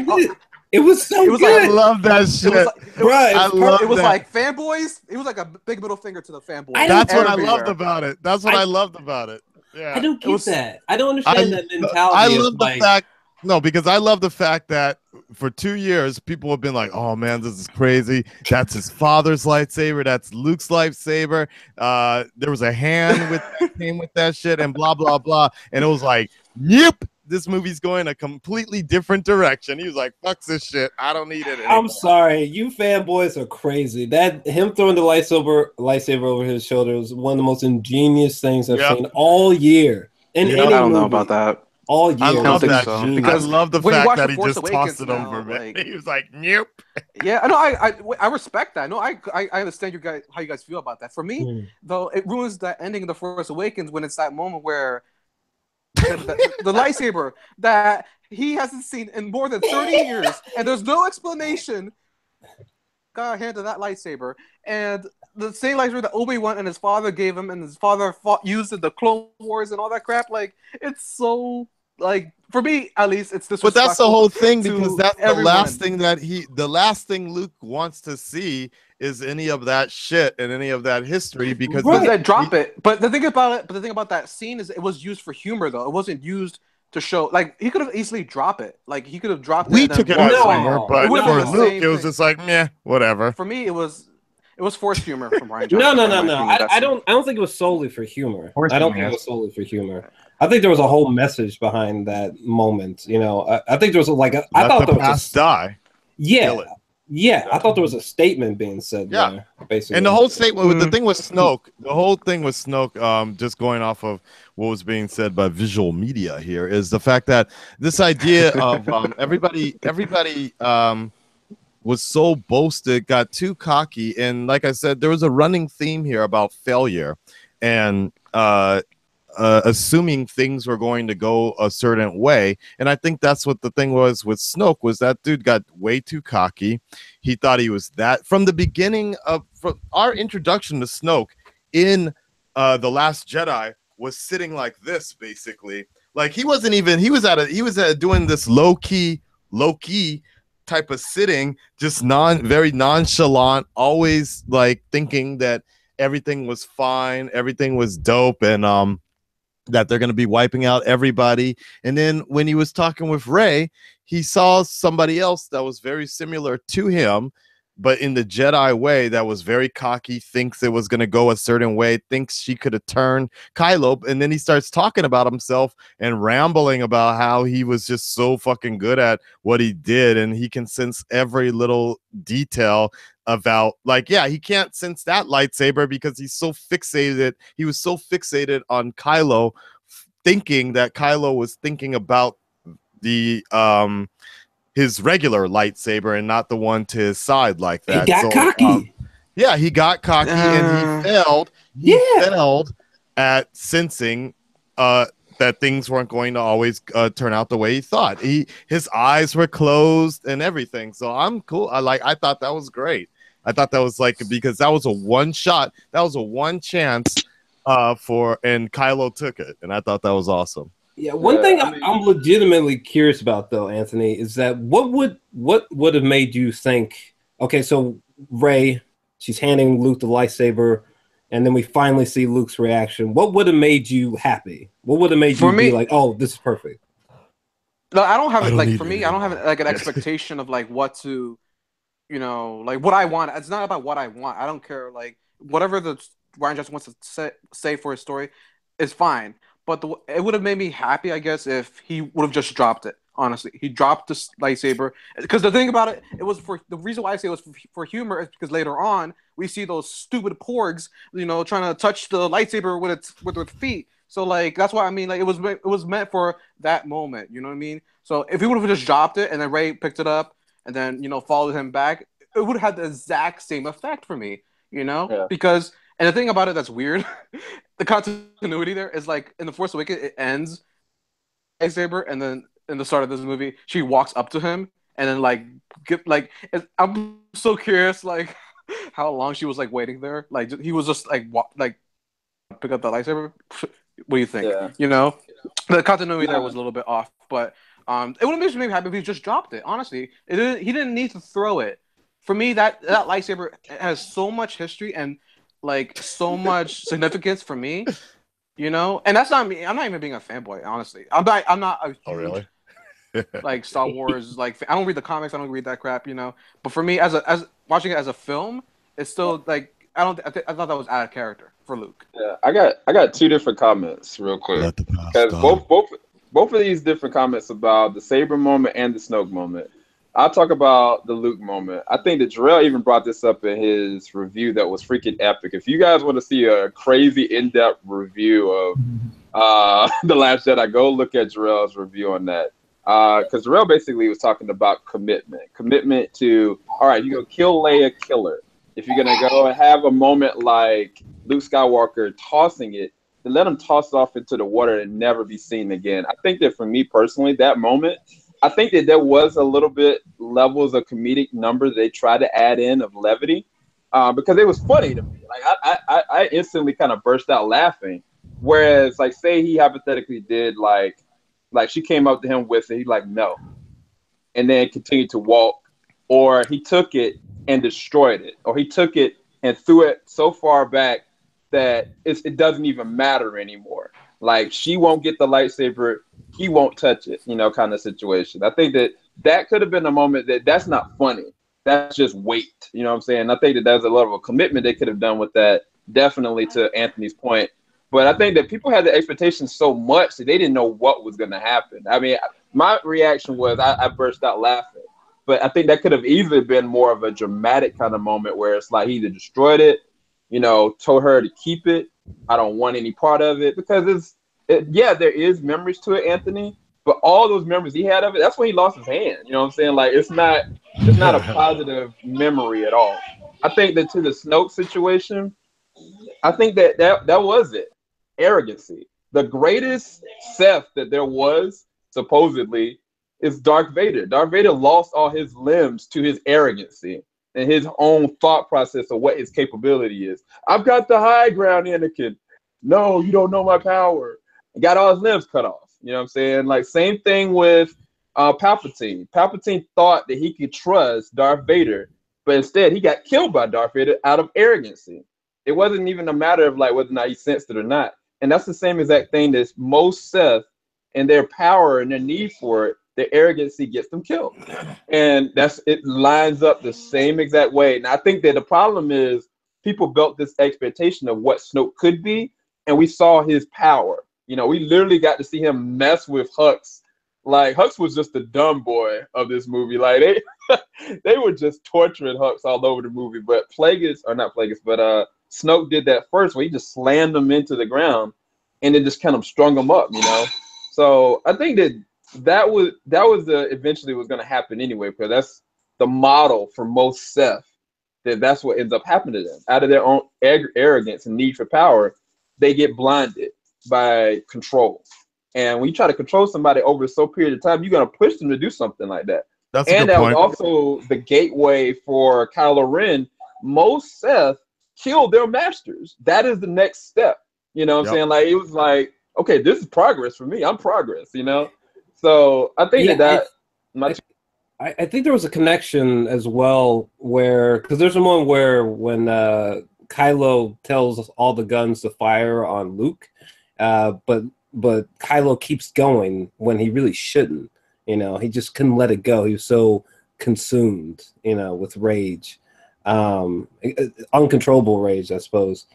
it was so good. I love that shit. It was like fanboys. It was like a big middle finger to the fanboys. That's what I loved about it. That's what I loved about it. Yeah. I don't get that. I don't understand that mentality. I love the fact. No, because I love the fact that for 2 years, people have been like, "Oh man, this is crazy. That's his father's lightsaber. That's Luke's lightsaber. There was a hand with that came with that shit, and blah blah blah." And it was like, "Yep, this movie's going a completely different direction." He was like, "Fuck this shit. I don't need it anymore." I'm sorry, you fanboys are crazy. That him throwing the lightsaber over his shoulder was one of the most ingenious things I've seen all year. In any I don't know movie. about that. All year. I love that so, shit. because I love the when you fact watch that The he Force just Awakens tossed it now, over, man. like- He was like, "Nope." Yeah, no, I respect that. No, I understand you guys how you guys feel about that. For me, though, it ruins that ending of The Force Awakens when it's that moment where the lightsaber that he hasn't seen in more than 30 years, and there's no explanation. Got handed that lightsaber, and the same lightsaber that Obi-Wan and his father gave him, and his father used in the Clone Wars and all that crap. Like, it's so, like, for me at least, it's disrespectful. But that's the whole thing, because to that's the everyone. last thing Luke wants to see is any of that shit and any of that history, because But they drop it. But the thing about that scene is it was used for humor, though. It wasn't used to show. Like, he could have easily dropped it. Like, he could have dropped we it. took it and as then humor, but It would've for been the Luke, same it was thing. just like, meh, whatever. For me, it was forced humor from Rian Johnson. No. I don't think it was solely for humor. I don't think it was solely for humor. I think there was a whole message behind that moment. You know, I think there was like I thought there was die. Yeah, I thought there was a statement being said there, basically. And the whole statement with the thing with Snoke, just going off of what was being said by visual media here, is the fact that this idea of everybody was so boasted, got too cocky, and like I said, there was a running theme here about failure and assuming things were going to go a certain way. And I think that's what the thing was with Snoke, was that dude got way too cocky. He thought he was that from the beginning of our introduction to Snoke in The Last Jedi was sitting like this, basically. Like he was doing this low key type of sitting, just very nonchalant, always like thinking that everything was fine, everything was dope, and that they're going to be wiping out everybody. And then when he was talking with Rey, he saw somebody else that was very similar to him, but in the Jedi way, that was very cocky, thinks it was going to go a certain way, thinks she could have turned Kylo. And then he starts talking about himself and rambling about how he was just so fucking good at what he did, and he can sense every little detail about, like, yeah, he can't sense that lightsaber because he was so fixated on Kylo, thinking that Kylo was thinking about the his regular lightsaber and not the one to his side like that. He got cocky. Yeah, he got cocky and he failed. Failed at sensing that things weren't going to always turn out the way he thought. His eyes were closed and everything. So I'm cool. I thought that was great. I thought that was because that was a one shot. That was a one chance and Kylo took it. And I thought that was awesome. Yeah, one thing I'm legitimately curious about, though, Anthony, is that what would have made you think, okay, so Rey, she's handing Luke the lightsaber, and then we finally see Luke's reaction. What would have made you happy? What would have made you be like, oh, this is perfect? No, I don't have it. Like, for me, I don't have an expectation of like what to, like what I want. It's not about what I want. I don't care. Like, whatever the Rian Johnson wants to say for his story is fine. But it would have made me happy, I guess, if he would have just dropped it. Honestly, he dropped this lightsaber because the thing about it, the reason why I say it was for humor is because later on we see those stupid porgs, trying to touch the lightsaber with their feet. So like that's why I mean, like it was meant for that moment. You know what I mean? So if he would have just dropped it and then Rey picked it up and then followed him back, it would have had the exact same effect for me. Because. And the thing about it that's weird, the continuity there is like in The Force Awakens, it ends lightsaber, and then in the start of this movie, she walks up to him, and then I'm so curious, like how long she was like waiting there. Like he was just like pick up the lightsaber. What do you think? Yeah. The continuity there was a little bit off, but it would have made me happy if he just dropped it. Honestly, he didn't need to throw it. For me, that lightsaber has so much history and like so much significance for me, and that's not me. I'm not even being a fanboy, honestly. I'm not a huge, oh really? like Star Wars. Like I don't read the comics, I don't read that crap, you know. But for me, as watching it as a film, it's still like I thought that was out of character for Luke. Yeah, I got two different comments real quick because both of these different comments about the Saber moment and the Snoke moment. I'll talk about the Luke moment. I think that Jarrell even brought this up in his review that was freaking epic. If you guys want to see a crazy in-depth review of The Last Jedi, go look at Jarrell's review on that. Because Jarrell basically was talking about commitment to, all right, you go kill Leia, kill her. If you're going to go and have a moment like Luke Skywalker tossing it, then let him toss it off into the water and never be seen again. I think that for me personally, that moment, I think that there was a little bit levels of comedic number they tried to add in of levity because it was funny to me. Like I instantly kind of burst out laughing. Whereas, like, say he hypothetically did like she came up to him with it, he's like no, and then continued to walk, or he took it and destroyed it, or he took it and threw it so far back that it doesn't even matter anymore. Like she won't get the lightsaber, he won't touch it, you know, kind of situation. I think that could have been a moment that's not funny. That's just weight, you know what I'm saying? I think that there's a level of commitment they could have done with that, definitely to Anthony's point. But I think that people had the expectations so much that they didn't know what was going to happen. I mean, my reaction was I burst out laughing. But I think that could have easily been more of a dramatic kind of moment where it's like he either destroyed it, you know, told her to keep it. I don't want any part of it because there is memories to it, Anthony. But all those memories he had of it, that's when he lost his hand. You know what I'm saying? Like it's not a positive memory at all. I think that to the Snoke situation, I think that was it. Arrogancy. The greatest Sith that there was, supposedly, is Darth Vader. Darth Vader lost all his limbs to his arrogancy and his own thought process of what his capability is. I've got the high ground, Anakin. No, you don't know my power. He got all his limbs cut off. You know what I'm saying? Like, same thing with Palpatine. Palpatine thought that he could trust Darth Vader, but instead he got killed by Darth Vader out of arrogancy. It wasn't even a matter of like whether or not he sensed it or not. And that's the same exact thing that most Sith and their power and their need for it, their arrogancy gets them killed. And it lines up the same exact way. And I think that the problem is people built this expectation of what Snoke could be, and we saw his power. You know, we literally got to see him mess with Hux. Like, Hux was just the dumb boy of this movie. Like, they were just torturing Hux all over the movie. But Snoke did that first, where he just slammed him into the ground and then just kind of strung him up, you know? So I think that was eventually was going to happen anyway, because that's the model for most Sith, that's what ends up happening to them. Out of their own arrogance and need for power, they get blinded by control. And when you try to control somebody over so period of time, you're going to push them to do something like that. That's a good point. Was also the gateway for Kylo Ren. Most Sith killed their masters. That is the next step. You know what I'm saying? Like, it was like, okay, this is progress for me. I'm progress, you know? So I think I think there was a connection as well where, because there's a moment where when Kylo tells all the guns to fire on Luke, but Kylo keeps going when he really shouldn't. You know, he just couldn't let it go. He was so consumed, you know, with rage, uncontrollable rage, I suppose.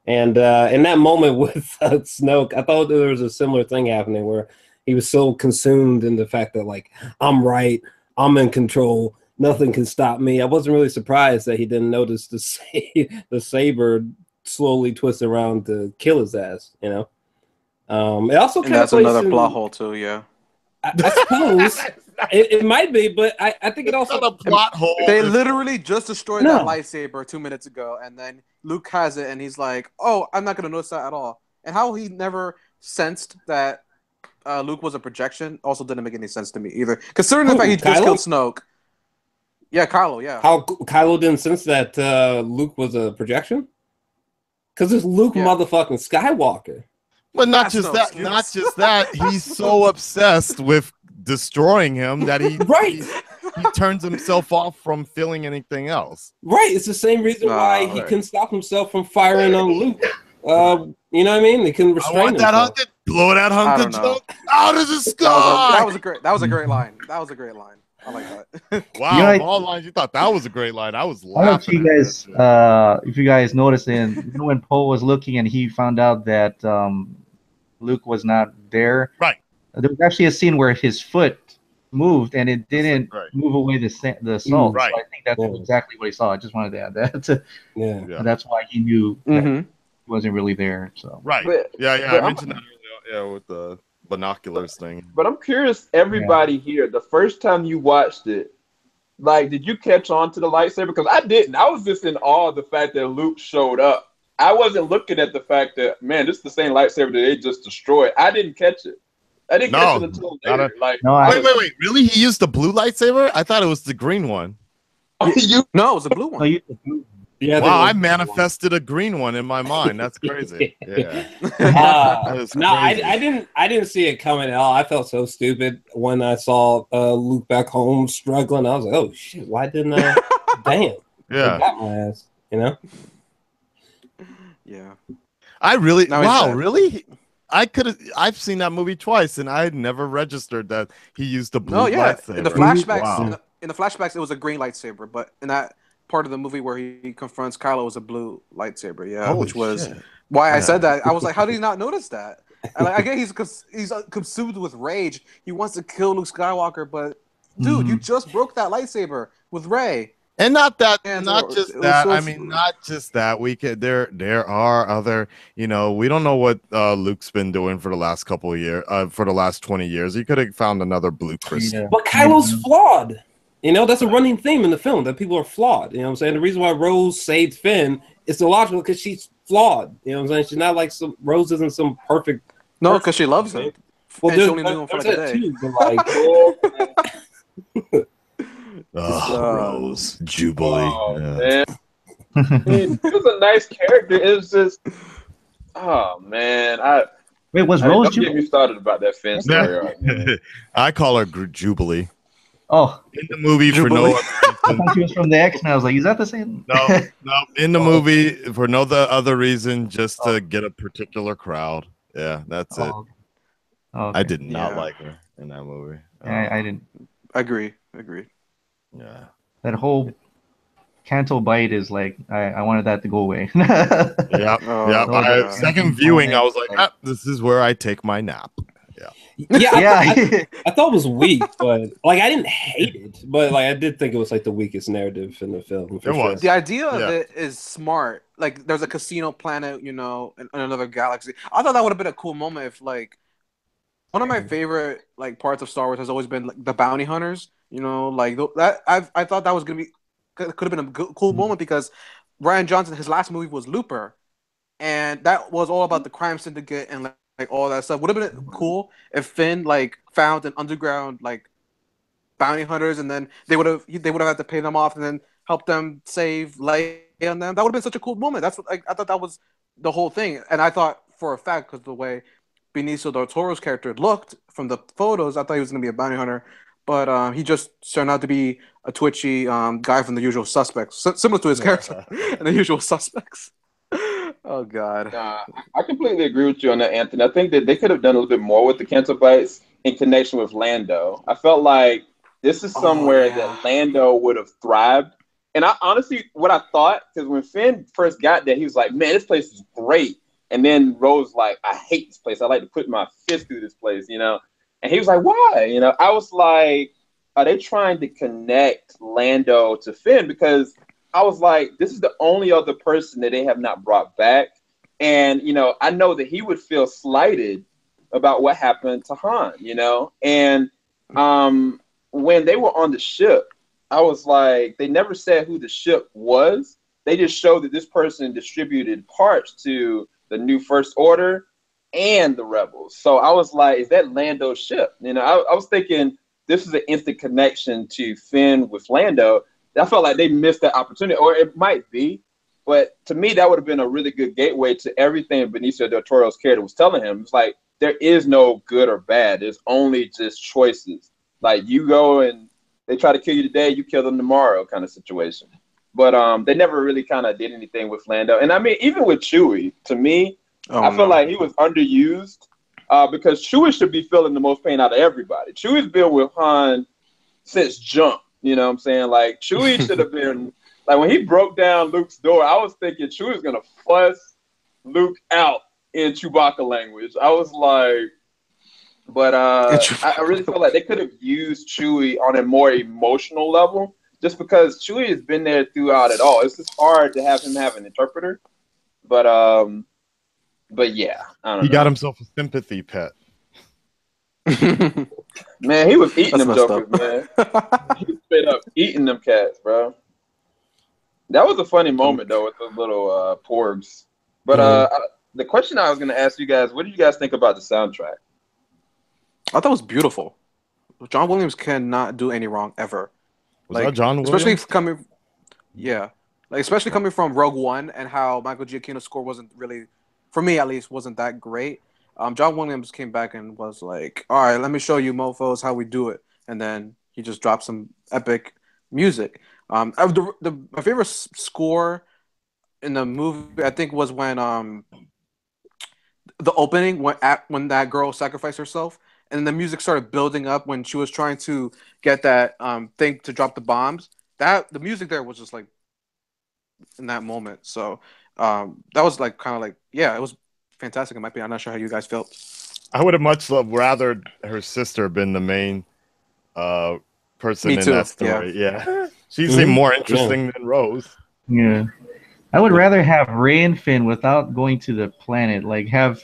And in that moment with Snoke, I thought there was a similar thing happening where he was so consumed in the fact that, like, I'm right, I'm in control, nothing can stop me. I wasn't really surprised that he didn't notice the saber slowly twist around to kill his ass, you know? It also kind that's another plot hole too, yeah. I suppose it might be, but I think it also a plot hole. They literally just destroyed that lightsaber 2 minutes ago, and then Luke has it, and he's like, "Oh, I'm not gonna notice that at all." And how he never sensed that Luke was a projection also didn't make any sense to me either. Considering the fact he just killed Snoke. Yeah, Kylo. Yeah. How Kylo didn't sense that Luke was a projection? Because it's Luke motherfucking Skywalker. But not just that. He's so obsessed with destroying him that he turns himself off from feeling anything else. Right. It's the same reason why he couldn't stop himself from firing on Luke. You know what I mean? He couldn't restrain himself. blow that I hunk don't of know. junk out of the That sky. was a great line. That was a great line. I like that. Wow, You know, of all lines, you thought that was a great line. I was I don't know if laughing you at guys, that shit. if you guys noticed, when Poe was looking and he found out that Luke was not there, Right. there was actually a scene where his foot moved and it didn't Right. move away the salt. Right. So I think that's exactly what he saw. I just wanted to add that. Yeah. Yeah. And that's why he knew that Mm-hmm. he wasn't really there. So Right. But, Yeah, but I mentioned that earlier, yeah, with the binoculars thing. But I'm curious, everybody here, the first time you watched it, like, did you catch on to the lightsaber? Because I didn't. I was just in awe of the fact that Luke showed up. I wasn't looking at the fact that, man, this is the same lightsaber that they just destroyed. I didn't catch it. I didn't catch it until later. Wait. Really? He used the blue lightsaber? I thought it was the green one. No, it was a blue one. Yeah. Wow, I manifested a green one in my mind. That's crazy. Yeah. No, I didn't see it coming at all. I felt so stupid when I saw Luke back home struggling. I was like, oh shit, why didn't I? Damn. Yeah. I got my ass. You know. Yeah. I really. Now he's Wow, dead. really? I've seen that movie twice, and I had never registered that he used the blue No, yeah. lightsaber. In the flashbacks, Wow. in the flashbacks, it was a green lightsaber, but in that part of the movie where he confronts Kylo, it was a blue lightsaber. Yeah, Holy which was shit. why I Yeah. said that. I was like, how did he not notice that? And like, I guess he's consumed with rage. He wants to kill Luke Skywalker, but dude, you just broke that lightsaber with Rey. And not And just it was that. so- I mean, not just that. We could there are other. You know, we don't know what Luke's been doing for the last couple of years. For the last 20 years, he could have found another blue crystal. Yeah. But Kylo's flawed. You know, that's a running theme in the film that people are flawed. You know what I'm saying? The reason why Rose saved Finn is illogical because she's flawed. You know what I'm saying? She's not like Rose isn't some perfect. No, because she loves him. Well, And she there's, only knew him for there's like a that day. too, but like, Rose Jubilee. Oh, Yeah. man. He was a nice character. It was just, oh, man. Wait, was Don't Rose get me started about that Finn story arc, man. I call her Jubilee Oh, in the movie for no Jubilee. other I reason. thought she was from the X-Men. I was like, is that the same? No, in the movie for no other reason, just to get a particular crowd. Yeah, that's it. Oh, okay. I did not Yeah. like her in that movie. I didn't. Agree. Yeah. That whole Canto Bight is like, I wanted that to go away. Yeah. Oh, Yeah. God. Second viewing, I was like, this is where I take my nap. Yeah. I thought it was weak, but like I didn't hate it, but like I did think it was like the weakest narrative in the film. For It was. The idea of Yeah. it is smart. Like, there's a casino planet, you know, in another galaxy. I thought that would have been a cool moment if, like, one of my favorite like parts of Star Wars has always been like the bounty hunters. You know, like that. I thought that was gonna be could have been a cool moment because Rian Johnson, his last movie was Looper, and that was all about the crime syndicate and like all that stuff. Would have been cool if Finn like found an underground like bounty hunters, and then they would have had to pay them off, and then help them save Leia and them. That would have been such a cool moment. That's what I thought that was the whole thing, and I thought for a fact because the way Benicio del Toro's character looked from the photos, I thought he was going to be a bounty hunter, but he just turned out to be a twitchy guy from The Usual Suspects, similar to his character in The Usual Suspects. Oh God! I completely agree with you on that, Anthony. I think that they could have done a little bit more with the Canto Bights in connection with Lando. I felt like this is somewhere that Lando would have thrived. And I honestly, what I thought, because when Finn first got there, he was like, "Man, this place is great." And then Rose like, "I hate this place. I like to put my fist through this place," you know. And he was like, "Why?" You know, I was like, "Are they trying to connect Lando to Finn?" Because I was like, this is the only other person that they have not brought back. And, you know, I know that he would feel slighted about what happened to Han, you know? And when they were on the ship, I was like, they never said who the ship was. They just showed that this person distributed parts to the New First Order and the Rebels. So I was like, is that Lando's ship? You know, I was thinking this is an instant connection to Finn with Lando. I felt like they missed that opportunity, or it might be. But to me, that would have been a really good gateway to everything Benicio del Toro's character was telling him. It's like, there is no good or bad. There's only just choices. Like, you go and they try to kill you today, you kill them tomorrow kind of situation. But they never really kind of did anything with Lando. And I mean, even with Chewie, to me, I feel like he was underused. because Chewie should be feeling the most pain out of everybody. Chewie's been with Han since jump. You know what I'm saying? Like, Chewie should have been, like, when he broke down Luke's door, I was thinking Chewie's going to fuss Luke out in Chewbacca language. I was like, but I really feel like they could have used Chewie on a more emotional level, just because Chewie has been there throughout it all. It's just hard to have him have an interpreter. But yeah, I don't know. He got himself a sympathy pet. Man, he was eating them That's messed jokers, man. He was straight up eating them cats, bro. That was a funny moment, though, with those little porgs. But the question I was going to ask you guys, what do you guys think about the soundtrack? I thought it was beautiful. John Williams cannot do any wrong ever. Was that John Williams? Especially coming, yeah, like especially coming from Rogue One and how Michael Giacchino's score wasn't really, for me at least, wasn't that great. John Williams came back and was like, "All right, let me show you, mofo's, how we do it," and then he just dropped some epic music. My favorite score in the movie, I think, was when the opening when that girl sacrificed herself, and the music started building up when she was trying to get that thing to drop the bombs. That the music there was just like in that moment. So that was like kind of like, yeah, it was fantastic in my opinion. I'm not sure how you guys felt. I would have much rather her sister been the main person in that story. Yeah. She seemed more interesting than Rose. Yeah. I would rather have Rey and Finn without going to the planet. Like have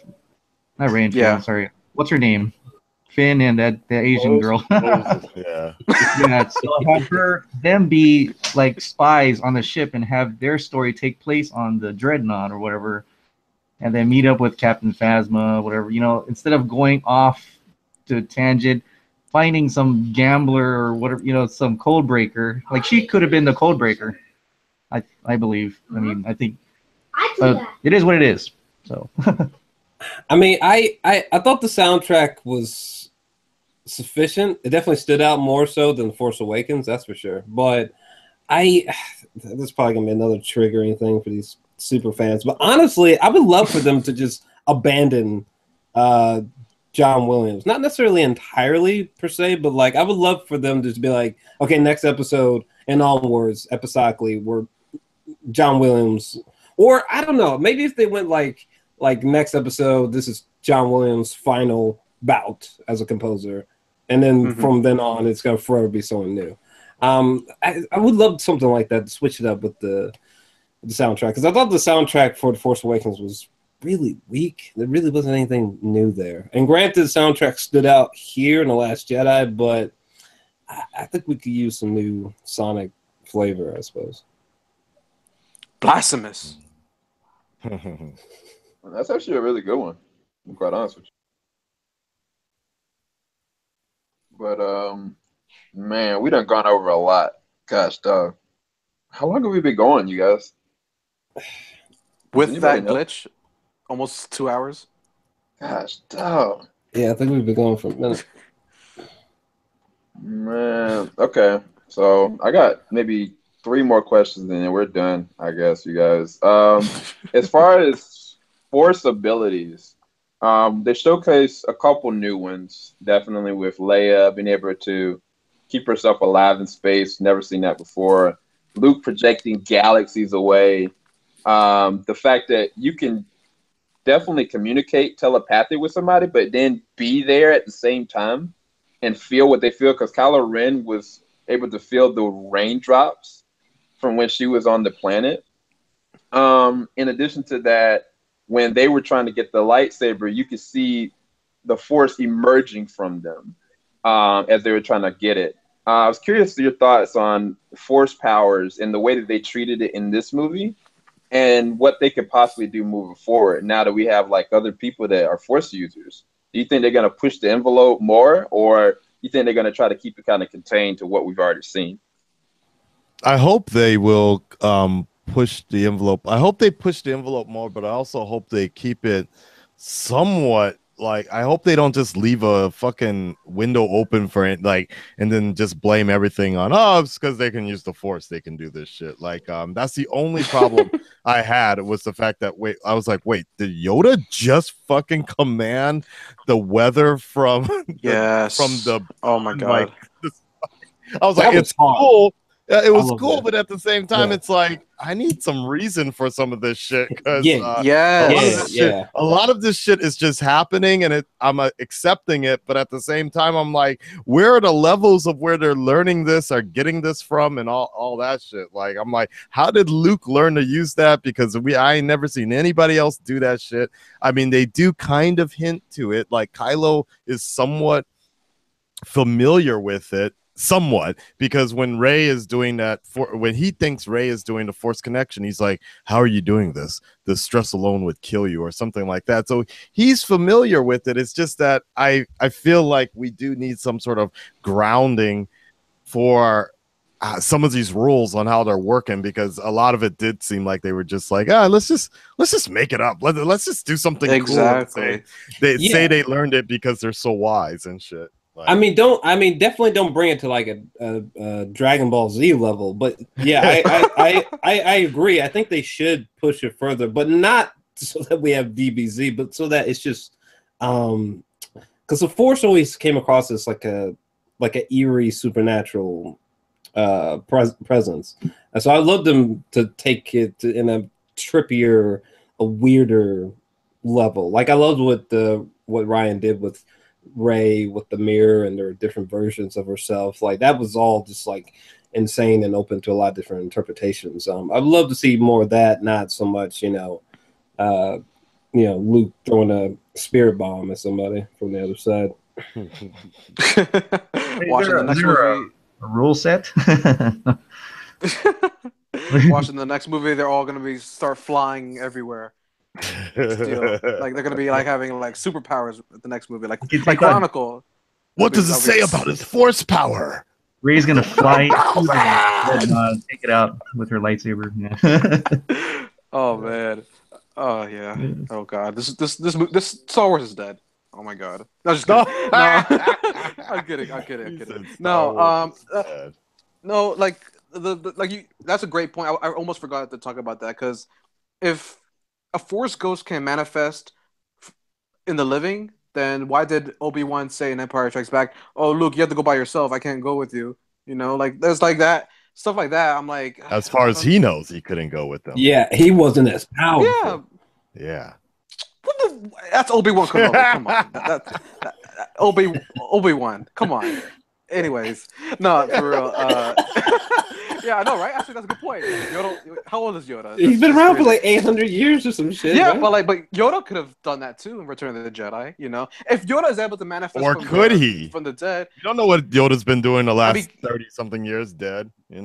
not Rey and Finn, sorry. What's her name? Finn and that Asian girl. Yeah. Yeah. So have them be like spies on the ship and have their story take place on the Dreadnought or whatever, and then meet up with Captain Phasma, whatever. You know, instead of going off to a tangent, finding some gambler or whatever, you know, some code breaker. Like she could have been the code breaker. I believe. I mean, I think it is what it is. So. I mean, I thought the soundtrack was sufficient. It definitely stood out more so than Force Awakens, that's for sure. But this is probably gonna be another triggering thing for these super fans. But honestly, I would love for them to just abandon John Williams. Not necessarily entirely per se, but like I would love for them to just be like, okay, next episode and onwards, episodically, we're John Williams. Or I don't know, maybe if they went like next episode, this is John Williams' final bout as a composer, and then from then on, it's gonna forever be someone new. I would love something like that to switch it up with the soundtrack, because I thought the soundtrack for The Force Awakens was really weak. There really wasn't anything new there. And granted, the soundtrack stood out here in The Last Jedi, but I think we could use some new sonic flavor, I suppose. Blasphemous. That's actually a really good one. I'm quite honest with you. But man, we done gone over a lot. Gosh, dog. How long have we been going, you guys? With that glitch, almost 2 hours. Gosh, dog. Yeah, I think we've been going for a minute. Man, okay. So I got maybe 3 more questions and then we're done, I guess, you guys. As far as Force abilities, they showcase a couple new ones, definitely with Leia being able to keep herself alive in space. Never seen that before. Luke projecting galaxies away. The fact that you can definitely communicate telepathy with somebody, but then be there at the same time and feel what they feel, because Kylo Ren was able to feel the raindrops from when she was on the planet. In addition to that, when they were trying to get the lightsaber, you could see the Force emerging from them as they were trying to get it. I was curious to your thoughts on Force powers and the way that they treated it in this movie and what they could possibly do moving forward now that we have like other people that are Force users. Do you think they're going to push the envelope more, or you think they're going to try to keep it kind of contained to what we've already seen? I hope they will push the envelope. I hope they push the envelope more, but I also hope they keep it somewhat like, I hope they don't just leave a fucking window open for it, like, and then just blame everything on, oh, it's because they can use the Force, they can do this shit. Like, that's the only problem I had, was the fact that, I was like, wait, did Yoda just fucking command the weather from the oh my god, like, I was like, it's cool. It was cool, but at the same time, it's like, I need some reason for some of this shit, because a lot of this shit is just happening, and I'm accepting it, but at the same time, I'm like, where are the levels of where they're learning this, or getting this from, and all that shit? Like, I'm like, how did Luke learn to use that? Because I ain't never seen anybody else do that shit. I mean, they do kind of hint to it, like Kylo is somewhat familiar with it. Somewhat, because when Rey is doing that, when he thinks Rey is doing the Force connection, he's like, how are you doing this? The stress alone would kill you, or something like that. So he's familiar with it. It's just that I feel like we do need some sort of grounding for some of these rules on how they're working, because a lot of it did seem like they were just like, let's just make it up. Let's just do something cool. They say they learned it because they're so wise and shit. Like, definitely don't bring it to like a Dragon Ball Z level, but yeah, I agree. I think they should push it further, but not so that we have DBZ, but so that it's just because the Force always came across as like a eerie supernatural presence, and so I love them to take it in a trippier, a weirder level. Like, I loved what Rian did with Rey with the mirror, and there are different versions of herself. Like, that was all just like insane and open to a lot of different interpretations. I'd love to see more of that, not so much, Luke throwing a spirit bomb at somebody from the other side. Watching the next movie, a rule set. Watching the next movie, they're all gonna start flying everywhere. Like, they're gonna be like having like superpowers at the next movie, like Chronicle. What does it say about his Force power? Rey's gonna fly and take it out with her lightsaber. Yeah. Oh man. Oh yeah. Oh god. This Star Wars is dead. Oh my god. No, just kidding. No. I'm kidding. No. No. Like that's a great point. I almost forgot to talk about that, because if a Force ghost can manifest in the living, then why did Obi-Wan say in Empire Strikes Back, "Oh, Luke, you have to go by yourself. I can't go with you." Like, there's like that stuff like that. I'm like, as far as he knows, he couldn't go with them. Yeah, he wasn't as powerful. Yeah. That's Obi-Wan Kenobi. Come on, Obi-Wan. Come on. Anyways, no, for real. Yeah, I know, right? Actually, that's a good point. Yoda, how old is Yoda? He's been around for like 800 years or some shit. Yeah, right? but Yoda could have done that too in Return of the Jedi. If Yoda is able to manifest, or could he from the dead? You don't know what Yoda's been doing the last 30-something years dead. We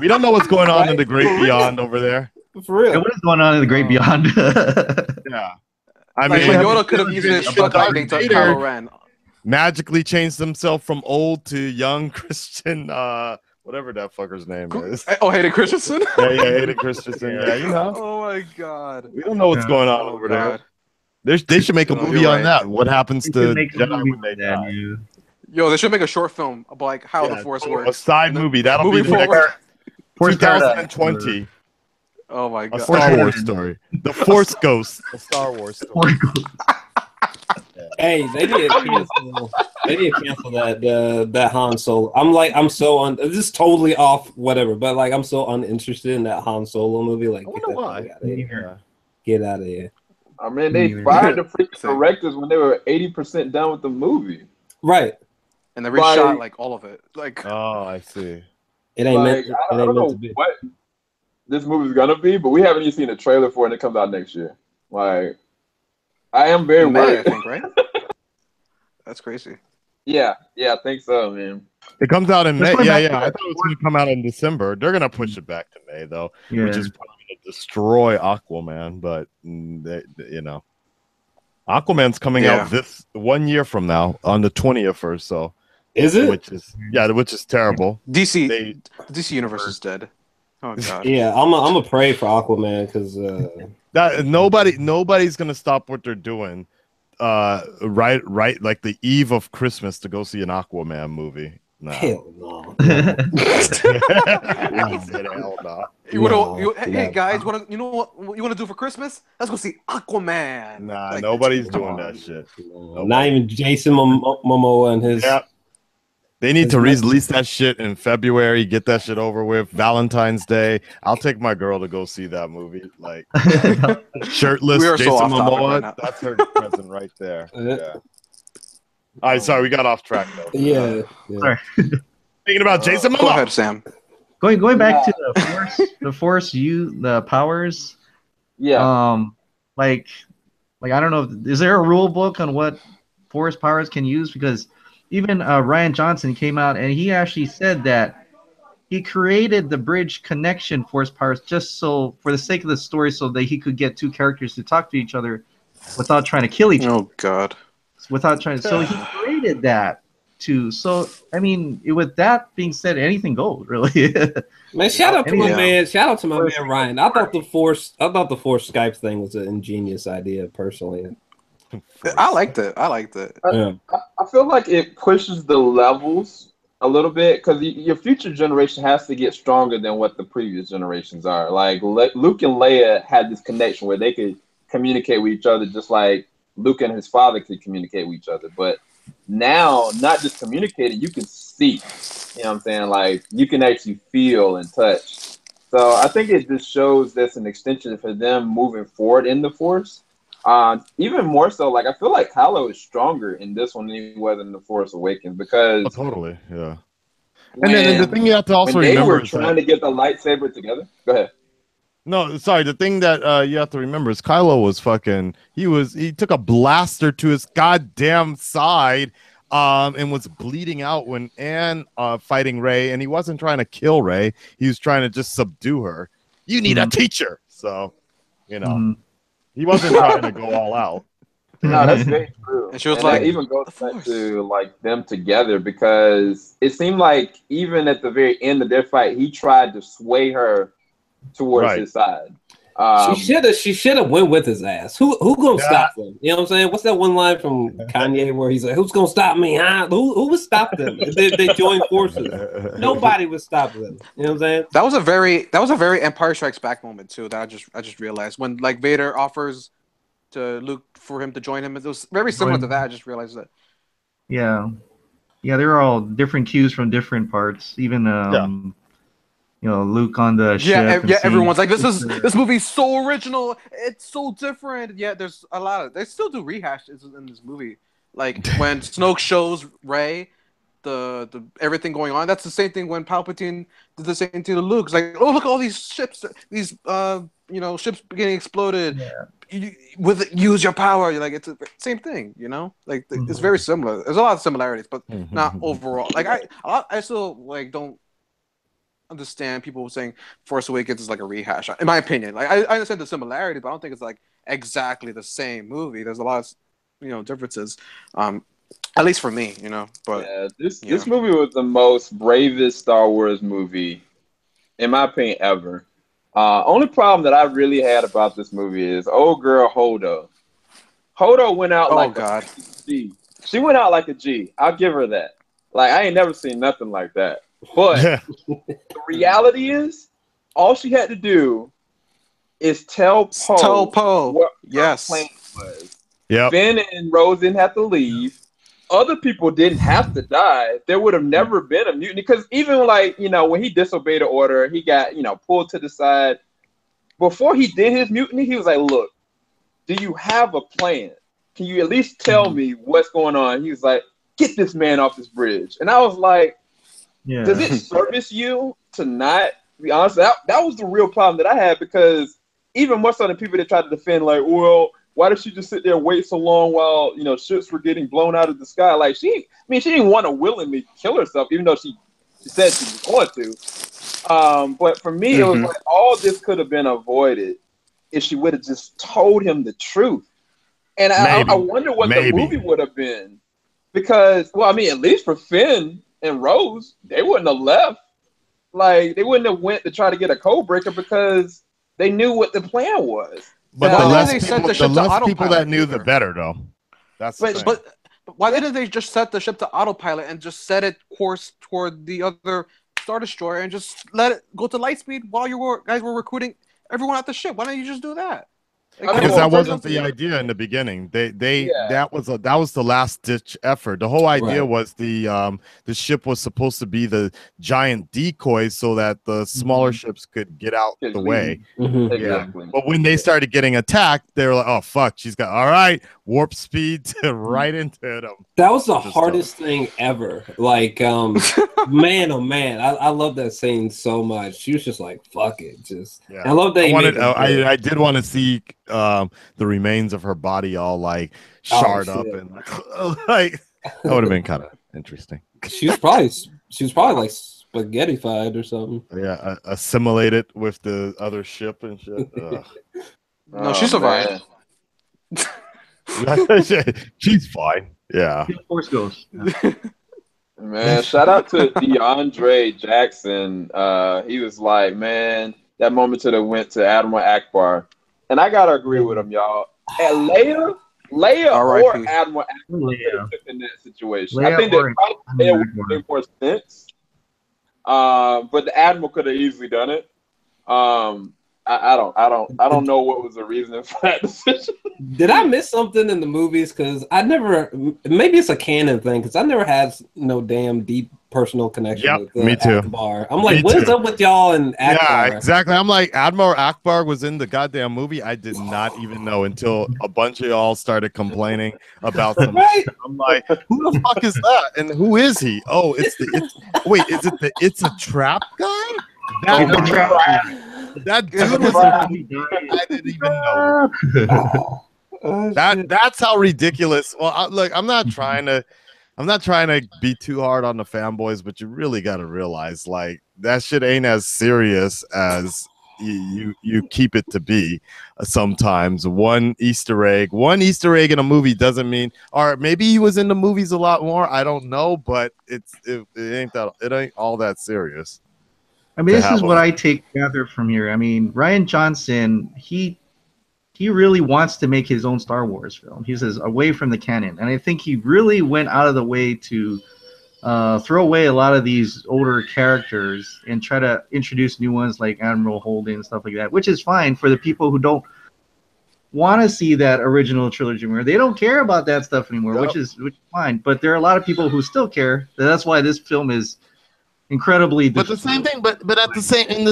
don't know what's going on in the great beyond over there. For real, what is going on in the great beyond? Yeah, I mean, Yoda could have easily struck lightning to Kylo Ren. Magically changed himself from old to young Christian, whatever that fucker's name is. Oh, Hayden Christensen? Yeah, Hayden Christensen. Yeah, Oh my god. We don't know what's going on over there. They should make a movie on that. What happens to Jedi when they die? Yo, they should make a short film about like how the Force works. A side movie. That'll be forward. 2020. Oh my god. A Star Wars story. The Force Ghost. A Star Wars story. Hey, they need to cancel that Han Solo. This is totally off whatever, but like, I'm so uninterested in that Han Solo movie. Like, I wonder why. Get out of here. I mean, they fired the freaking directors when they were 80% done with the movie. Right. And they reshot like all of it. Like, oh, I see. It ain't meant. I don't know what this movie's gonna be, but we haven't even seen a trailer for it, and it comes out next year. Like, I am very worried. I think, right? That's crazy. Yeah, I think so, man. It comes out in May. Yeah. I thought it was going to come out in December. They're going to push it back to May, though, which is probably going to destroy Aquaman. But Aquaman's coming out this 1 year from now on the 20th or so. Is it? Which is terrible. DC Universe is dead. Oh god. Yeah, I'm a pray for Aquaman because that nobody's gonna stop what they're doing. Right, like the eve of Christmas to go see an Aquaman movie. Nah. hell no. I said hell no. Hey guys, you know what you want to do for Christmas? Let's go see Aquaman. Nah, Like, nobody's doing that shit. Not even Jason Momoa and his. Yeah. They need to release that shit in February. Get that shit over with. Valentine's Day. I'll take my girl to go see that movie. Like shirtless We are Jason so off topic Momoa. right now. That's her present right there. Yeah. All right, sorry, we got off track though. Yeah. Sorry. Thinking about Jason Momoa. Go ahead, Sam. Going back to the force, the powers. Yeah. Like I don't know. Is there a rule book on what force powers can use? Because even Rian Johnson came out and he actually said that he created the bridge connection force powers just so for the sake of the story, so that he could get two characters to talk to each other without trying to kill each other. Oh god. Without trying. So he created that too. So I mean, with that being said, anything goes really. Man, shout out to my man Ryan. I thought the force Skype thing was an ingenious idea personally. I liked it. Yeah. I feel like it pushes the levels a little bit because your future generation has to get stronger than what the previous generations are. Like Luke and Leia had this connection where they could communicate with each other just like Luke and his father could communicate with each other. But now, not just communicating, you can see. You know what I'm saying? Like, you can actually feel and touch. So I think it just shows that's an extension for them moving forward in the Force. Even more so, like, I feel like Kylo is stronger in this one than he was in The Force Awakens because... totally, yeah. And then the thing you have to also remember when they were trying to get the lightsaber together... Go ahead. No, sorry. The thing that you have to remember is Kylo was fucking. He took a blaster to his goddamn side, and was bleeding out when Anne fighting Rey, and he wasn't trying to kill Rey. He was trying to just subdue her. You need a teacher, so he wasn't trying to go all out. No, that's very true. And she was and like, that even goes back to like them together because it seemed like even at the very end of their fight, he tried to sway her towards his side. She should have went with his ass. Who gonna stop them? You know what I'm saying? What's that one line from Kanye where he's like, "Who's gonna stop me? Huh? Who would stop them? They joined forces. Nobody would stop them." You know what I'm saying? That was a very Empire Strikes Back moment too. That I just realized when like Vader offers to Luke for him to join him. It was very similar to that. I just realized that. Yeah, they're all different cues from different parts. Even you know, Luke on the ship. Yeah, everyone's like, this movie's so original. It's so different. Yeah, there's a lot of they still do rehashes in this movie. Like when Snoke shows Rey the everything going on. That's the same thing when Palpatine did the same thing to Luke. It's like, oh, look at all these ships, these ships getting exploded. Yeah. Use your power. You're like, it's the same thing, you know? Like it's very similar. There's a lot of similarities, but not overall. Like I still like don't understand people saying Force Awakens is like a rehash. In my opinion, like I understand the similarity, but I don't think it's like exactly the same movie. There's a lot of differences. At least for me, But yeah, this movie was the most bravest Star Wars movie, in my opinion, ever. Only problem that I really had about this movie is old girl Holdo. Holdo went out a G. She went out like a G. I'll give her that. Like I ain't never seen nothing like that. But the reality is, all she had to do is tell Poe what her plan was. Yeah. Finn and Rose didn't have to leave. Other people didn't have to die. There would have never been a mutiny. Because even when he disobeyed the order, he got, pulled to the side. Before he did his mutiny, he was like, look, do you have a plan? Can you at least tell me what's going on? He was like, get this man off this bridge. And I was like, does it service you to not be honest? That was the real problem that I had, because even more so than people that tried to defend, like, well, why did she just sit there and wait so long while, ships were getting blown out of the sky? Like, she didn't want to willingly kill herself, even though she said she was going to. But for me, it was like all this could have been avoided if she would have just told him the truth. And I wonder what the movie would have been. Because, at least for Finn and Rose, they wouldn't have left. Like they wouldn't have went to try to get a code breaker because they knew what the plan was. But Why the didn't less they set people, the ship to people that autopilot knew, the either? better, though. That's the thing. But why didn't they just set the ship to autopilot and just set it course toward the other Star Destroyer and just let it go to light speed while guys were recruiting everyone at the ship? Why don't you just do that? Because that wasn't the idea in the beginning. That was the last ditch effort. The whole idea was the ship was supposed to be the giant decoy so that the smaller ships could get out the way. Exactly. Yeah. But when they started getting attacked, they were like, "Oh fuck, she's got all right warp speed to right into them." That was the hardest thing ever. Like, man, oh man, I love that scene so much. She was just like, "Fuck it," just. Yeah. I love that. I did want to see the remains of her body all like shard up and like that would have been kind of interesting. She was probably like spaghettified or something. Yeah, assimilated with the other ship and shit. No, she survived. She's fine. Yeah. Force Ghost. Man, shout out to DeAndre Jackson. He was like, man, that moment to the went to Admiral Akbar. And I gotta agree with him, y'all. And Leia or Admiral Akbar in that situation. I think that probably would make more sense. But the Admiral could have easily done it. I don't know what was the reason for that decision. Did I miss something in the movies? Because I never. Maybe it's a canon thing. Because I never had no damn deep personal connection with me too. Akbar. I'm like, what is up with y'all and Akbar? Yeah, exactly. I'm like, Admiral Akbar was in the goddamn movie. I did not even know until a bunch of y'all started complaining about some shit. I'm like, who the fuck is that? And who is he? Oh, is it the It's a Trap guy? That dude was I didn't even know. That's how ridiculous. Well, look, I'm not trying to be too hard on the fanboys, but you really got to realize, like, that shit ain't as serious as you keep it to be. Sometimes one Easter egg in a movie doesn't mean, or maybe he was in the movies a lot more. I don't know, but it ain't all that serious. I mean, this is what I gather from here. I mean, Rian Johnson, he really wants to make his own Star Wars film. He says away from the canon, and I think he really went out of the way to throw away a lot of these older characters and try to introduce new ones like Admiral Holden and stuff like that, which is fine for the people who don't want to see that original trilogy anymore. They don't care about that stuff anymore, which is fine. But there are a lot of people who still care. That's why this film is incredibly. But the same thing. But at the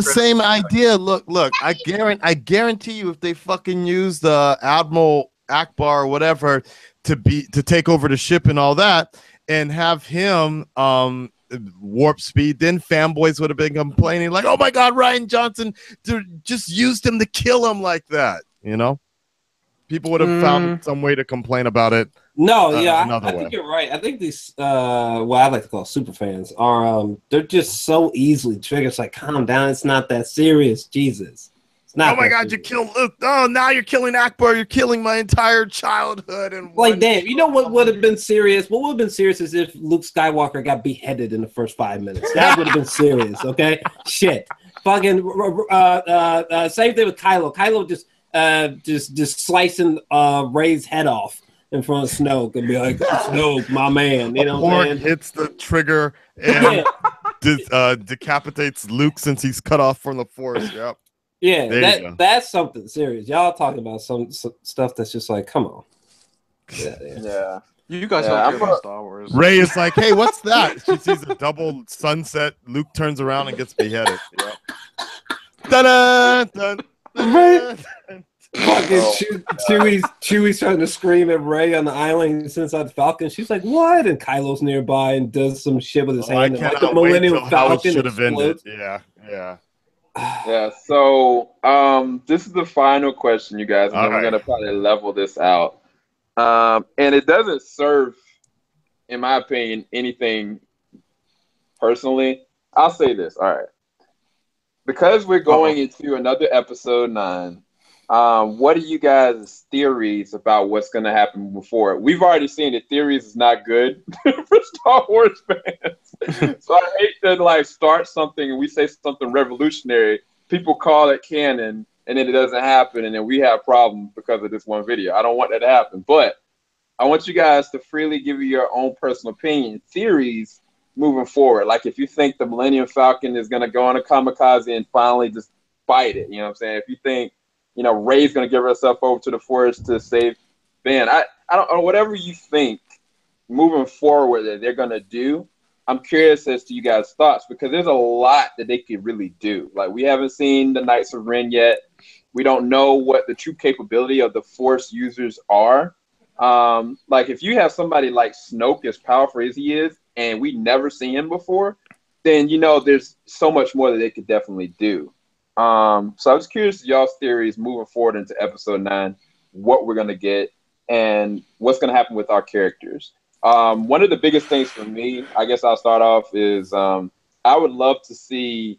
same idea. Look. I guarantee you, if they fucking use the Admiral Akbar or whatever to take over the ship and all that, and have him warp speed, then fanboys would have been complaining like, "Oh my God, Rian Johnson just used him to kill him like that." You know, people would have found some way to complain about it. No, I think you're right. I think these, what I like to call super fans, are they're just so easily triggered. It's like, calm down. It's not that serious. Jesus. It's not. Oh my God, you killed Luke. Oh, now you're killing Akbar. You're killing my entire childhood. And like, damn, you know what would have been serious? What would have been serious is if Luke Skywalker got beheaded in the first 5 minutes. That would have been serious. Okay, shit. Fucking same thing with Kylo. Kylo just slicing Rey's head off in front of Snoke and be like, "Snoke, my man," you know what I'm saying? Hits the trigger and decapitates Luke since he's cut off from the Force. Yep. Yeah, that's something serious. Y'all talking about some stuff that's just like, come on. Yeah. You guys don't care about Star Wars. Rey is like, "Hey, what's that?" She sees a double sunset. Luke turns around and gets beheaded. Yep. Da-da, da-da. Fucking Chewie's trying to scream at Rey on the island. He's inside the Falcon. She's like, "What?" And Kylo's nearby and does some shit with his hand. I like the Millennium Falcon should have ended. explodes. Yeah. Yeah. So, this is the final question, you guys, and then we're gonna probably level this out. And it doesn't serve, in my opinion, anything personally. I'll say this. All right. Because we're going into another episode 9, What are you guys' theories about what's going to happen before? We've already seen that theories is not good for Star Wars fans. So I hate to like start something and we say something revolutionary. People call it canon, and then it doesn't happen, and then we have problems because of this one video. I don't want that to happen, but I want you guys to freely give you your own personal opinion, theories moving forward. Like if you think the Millennium Falcon is going to go on a kamikaze and finally just fight it, you know what I'm saying? If you think, Rey's going to give herself over to the Force to save Ben, I don't know, whatever you think moving forward that they're going to do, I'm curious as to you guys' thoughts because there's a lot that they could really do. Like we haven't seen the Knights of Ren yet. We don't know what the true capability of the Force users are. Like if you have somebody like Snoke as powerful as he is, and we never seen him before, then there's so much more that they could definitely do. So I was curious y'all's theories moving forward into episode 9, what we're gonna get and what's gonna happen with our characters. One of the biggest things for me, I guess I'll start off, is I would love to see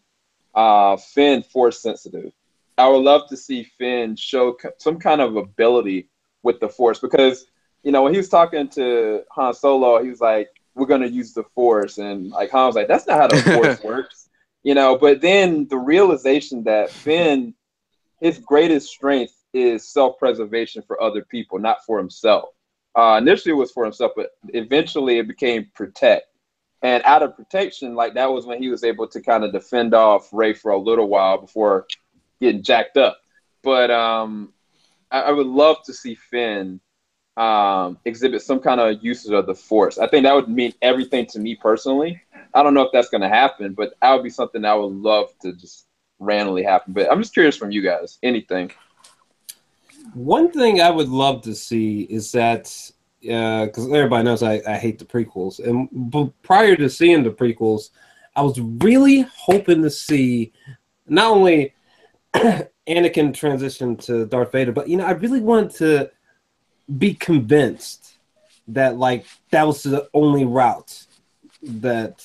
Finn Force sensitive. I would love to see Finn show some kind of ability with the Force because, when he was talking to Han Solo, he was like, we're going to use the Force. And like Han was like, that's not how the Force works. But then the realization that Finn, his greatest strength is self-preservation for other people, not for himself. Initially it was for himself, but eventually it became protect. And out of protection, like that was when he was able to kind of defend off Rey for a little while before getting jacked up. But I would love to see Finn exhibit some kind of usage of the Force. I think that would mean everything to me personally. I don't know if that's going to happen, but that would be something I would love to just randomly happen. But I'm just curious from you guys, anything. One thing I would love to see is that, because everybody knows I hate the prequels, but prior to seeing the prequels, I was really hoping to see not only Anakin transition to Darth Vader, but I really wanted to be convinced that that was the only route that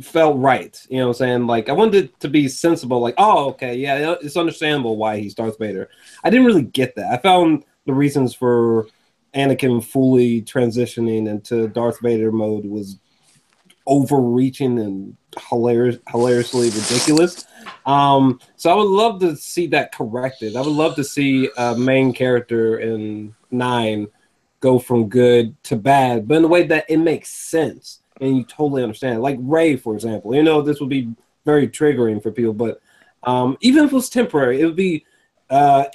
felt right. You know what I'm saying? Like I wanted it to be sensible, like, oh, okay, yeah, it's understandable why he's Darth Vader. I didn't really get that. I found the reasons for Anakin fully transitioning into Darth Vader mode was overreaching and hilariously ridiculous. So I would love to see that corrected. I would love to see a main character in 9 go from good to bad, but in a way that it makes sense and you totally understand. Like Rey, for example. This would be very triggering for people, but even if it was temporary, it would be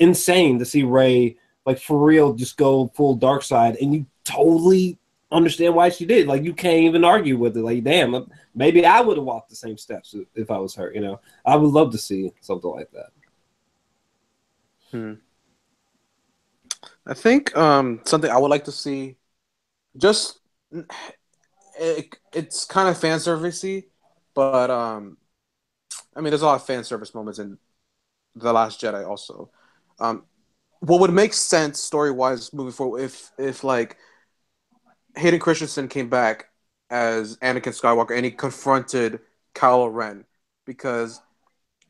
insane to see Rey, like for real, just go full dark side, and you totally understand why she did. Like you can't even argue with it. Like, damn, maybe I would have walked the same steps if I was her. I would love to see something like that. I think something I would like to see, just it's kind of fan servicey, but I mean, there's a lot of fan service moments in The Last Jedi also. What would make sense story wise moving forward if like Hayden Christensen came back as Anakin Skywalker and he confronted Kylo Ren, because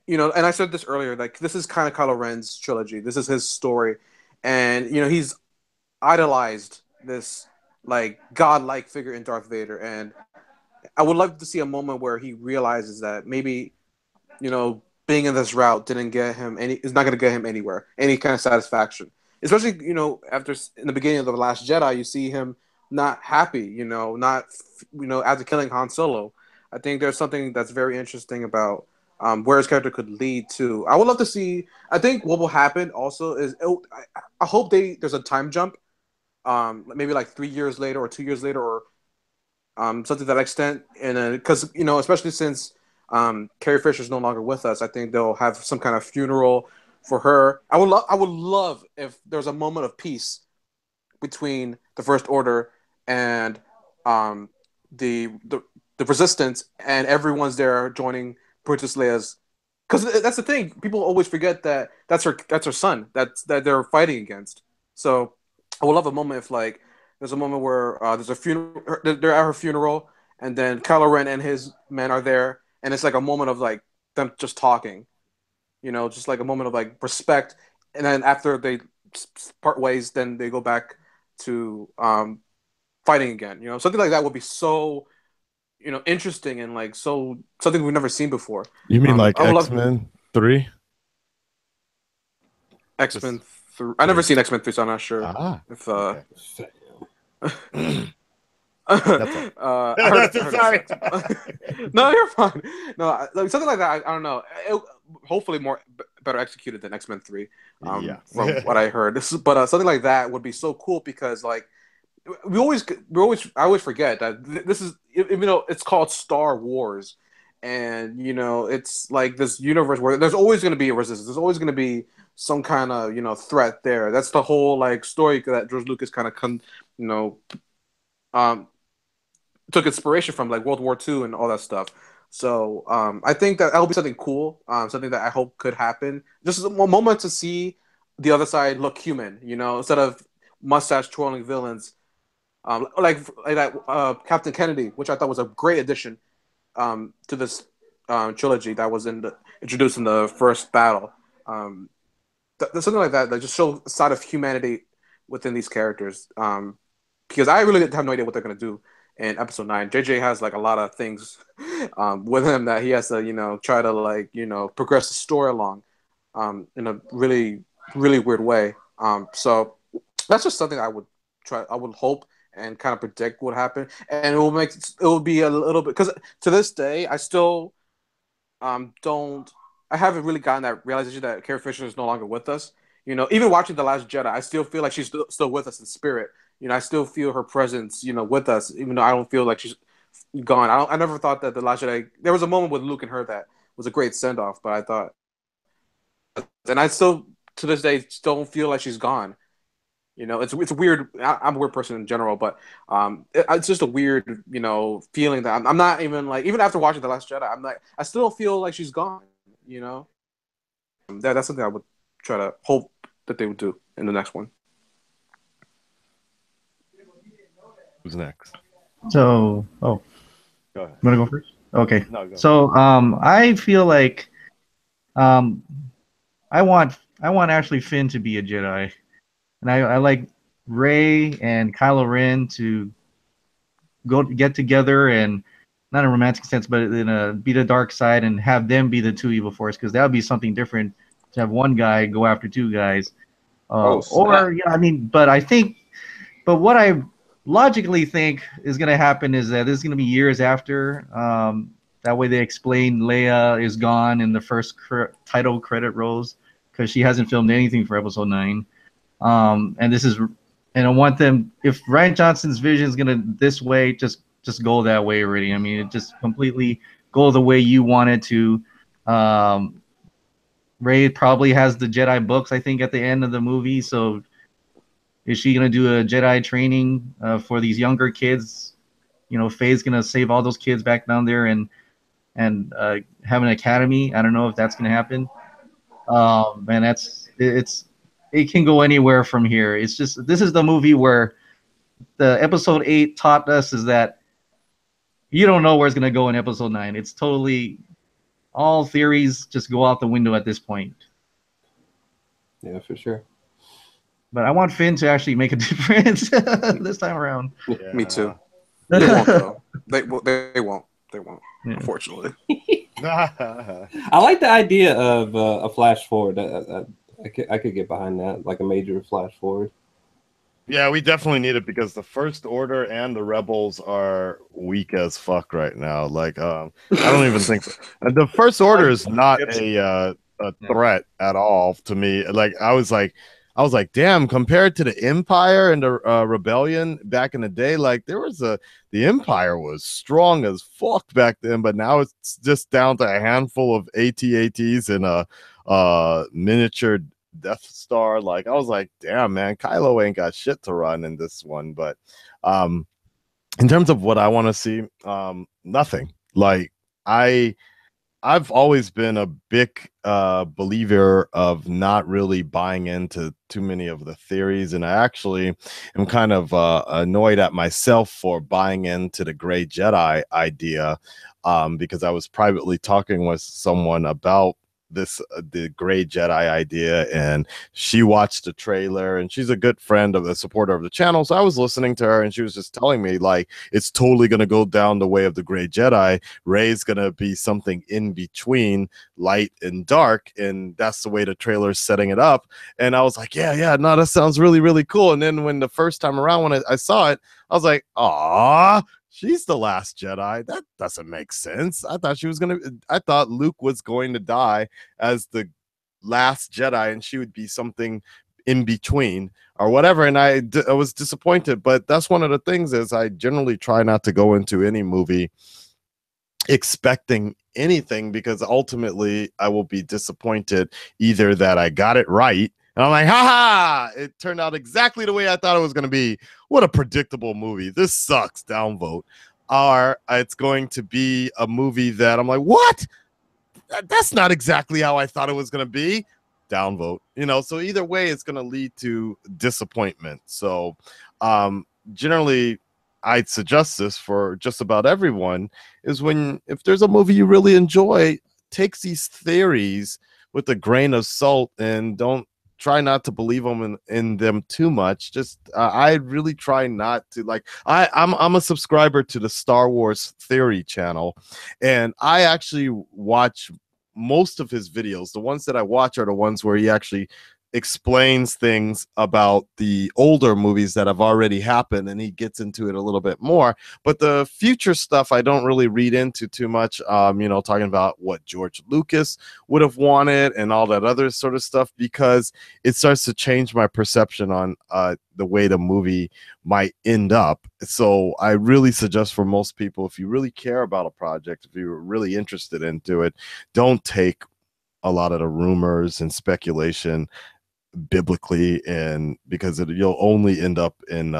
and I said this earlier, like this is kind of Kylo Ren's trilogy. This is his story, and he's idolized this like godlike figure in Darth Vader, and I would love to see a moment where he realizes that maybe being in this route is not going to get him anywhere, any kind of satisfaction. Especially after in the beginning of The Last Jedi, you see him not happy, after killing Han Solo. I think there's something that's very interesting about where his character could lead to. I would love to see. I think what will happen also is I hope there's a time jump, maybe like 3 years later or 2 years later, or something to that extent. And because especially since Carrie Fisher's no longer with us, I think they'll have some kind of funeral for her. I would love if there's a moment of peace between the First Order and the Resistance, and everyone's there joining Princess Leia's. Because that's the thing, people always forget that that's her son that they're fighting against. So I would love a moment if like there's a moment where there's a funeral, they're at her funeral, and then Kylo Ren and his men are there, and it's like a moment of like them just talking, just like a moment of like respect, and then after they part ways, then they go back to fighting again. You know, something like that would be so, you know, interesting and like so something we've never seen before. You mean like I would X-Men 3? X-Men 3. I never seen X-Men 3, so I'm not sure if okay. I heard Sorry. No, you're fine. No, like something like that. I don't know. Hopefully, better executed than X-Men 3. From what I heard, but something like that would be so cool because like I always forget that this is, even though it's called Star Wars, and you know it's like this universe where there's always going to be a resistance. There's always going to be some kind of, you know, threat there. That's the whole like story that George Lucas kind of took inspiration from, like World War II and all that stuff. So I think that'll be something cool, something that I hope could happen. Just a moment to see the other side look human, you know, instead of mustache twirling villains, like that Captain Kennedy, which I thought was a great addition to this trilogy that was introduced in the first battle. Something like that just show a side of humanity within these characters. Because I really have no idea what they're gonna do in episode 9. JJ has like a lot of things with him that he has to, you know, try to like, you know, progress the story along in a really, really weird way. So that's just something I would hope and kind of predict would happen, and it will be a little bit, because to this day I still I haven't really gotten that realization that Carrie Fisher is no longer with us. You know, even watching The Last Jedi, I still feel like she's still with us in spirit. You know, I still feel her presence, you know, with us, even though I don't feel like she's gone. I never thought that The Last Jedi. There was a moment with Luke and her that was a great send off, but I thought, and I still to this day don't feel like she's gone. You know, it's weird. I'm a weird person in general, but it's just a weird, you know, feeling that I'm not even like, even after watching The Last Jedi, I'm like, I still don't feel like she's gone. You know, that's something I would try to hope that they would do in the next one. Who's next? So, go ahead. You want to go first? Okay. No, go. So, I feel like, I want actually Finn to be a Jedi, and I like Rey and Kylo Ren to get together, and not in a romantic sense, but be the dark side and have them be the two evil force, because that would be something different to have one guy go after two guys. Or yeah, I mean, but what I logically think is going to happen is that this is going to be years after. That way they explain Leia is gone in the first title credit rolls, because she hasn't filmed anything for episode 9. And I want them, if Rian Johnson's vision is going to this way, just go that way already. I mean, it just completely go the way you want it to. Rey probably has the Jedi books, I think, at the end of the movie. So is she going to do a Jedi training for these younger kids? You know, Faye's going to save all those kids back down there and have an academy. I don't know if that's going to happen. And it can go anywhere from here. It's just, this is the movie where the episode 8 taught us is that you don't know where it's going to go in episode 9. It's totally, all theories just go out the window at this point. Yeah, for sure. But I want Finn to actually make a difference this time around. Yeah. Me too. They won't, though. They won't. They won't. Yeah. Unfortunately. I like the idea of a flash forward. I could get behind that, like a major flash forward. Yeah, we definitely need it, because the First Order and the Rebels are weak as fuck right now. Like, I don't even think the First Order is not a threat at all to me. Like, I was like, damn, compared to the Empire and the Rebellion back in the day, like the Empire was strong as fuck back then, but now it's just down to a handful of AT-ATs and a miniature Death Star. Like, I was like, damn, man, Kylo ain't got shit to run in this one. But in terms of what I want to see, nothing. Like, I've always been a big believer of not really buying into too many of the theories, and I actually am kind of annoyed at myself for buying into the Gray Jedi idea, because I was privately talking with someone about the Gray Jedi idea, and she watched the trailer, and she's a good friend of the supporter of the channel. So I was listening to her, and she was just telling me like it's totally gonna go down the way of the Gray Jedi. Rey's gonna be something in between light and dark, and that's the way the trailer is setting it up. And I was like, yeah, no, that sounds really, really cool. And then when the first time around when I saw it, I was like, ah, she's the last Jedi. That doesn't make sense. I thought Luke was going to die as the last Jedi, and she would be something in between or whatever. And I was disappointed. But that's one of the things is I generally try not to go into any movie expecting anything, because ultimately I will be disappointed either that I got it right and I'm like, haha, it turned out exactly the way I thought it was going to be. What a predictable movie. This sucks, downvote. Or it's going to be a movie that I'm like, what? That's not exactly how I thought it was going to be. Downvote. So either way, it's going to lead to disappointment. So generally, I'd suggest this for just about everyone, is if there's a movie you really enjoy, take these theories with a grain of salt and don't try not to believe them in them too much. Just I really try not to, like, I'm a subscriber to the Star Wars Theory channel, and I actually watch most of his videos. The ones that I watch are the ones where he actually explains things about the older movies that have already happened, and he gets into it a little bit more. But the future stuff I don't really read into too much, talking about what George Lucas would have wanted and all that other sort of stuff, because it starts to change my perception on the way the movie might end up. So I really suggest for most people, if you really care about a project, if you're really interested into it, don't take a lot of the rumors and speculation biblically, and because you'll only end up in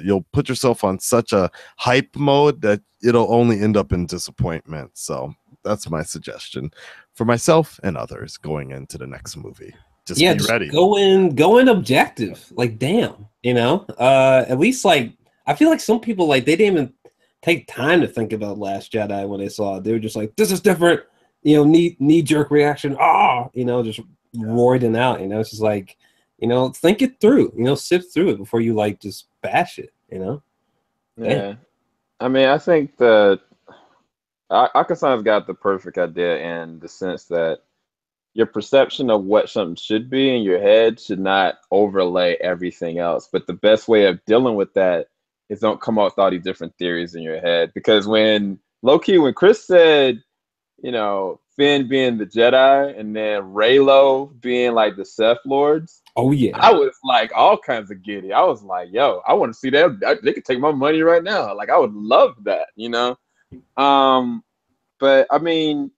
you'll put yourself on such a hype mode that it'll only end up in disappointment. So that's my suggestion for myself and others going into the next movie. Just be ready. Go in objective. Like, damn, at least, like, I feel like some people, like, they didn't even take time to think about Last Jedi when they saw it. They were just like, this is different, knee jerk reaction, just roaring out. It's just like, think it through, sift through it before you, like, just bash it. Yeah, I mean, I think that Akasan's got the perfect idea in the sense that your perception of what something should be in your head should not overlay everything else. But the best way of dealing with that is don't come up with all these different theories in your head. Because when Chris said, Finn being the Jedi and then Reylo being like the Sith Lords, oh yeah, I was like all kinds of giddy. I was like, yo, I want to see that. They could take my money right now. Like, I would love that, But I mean,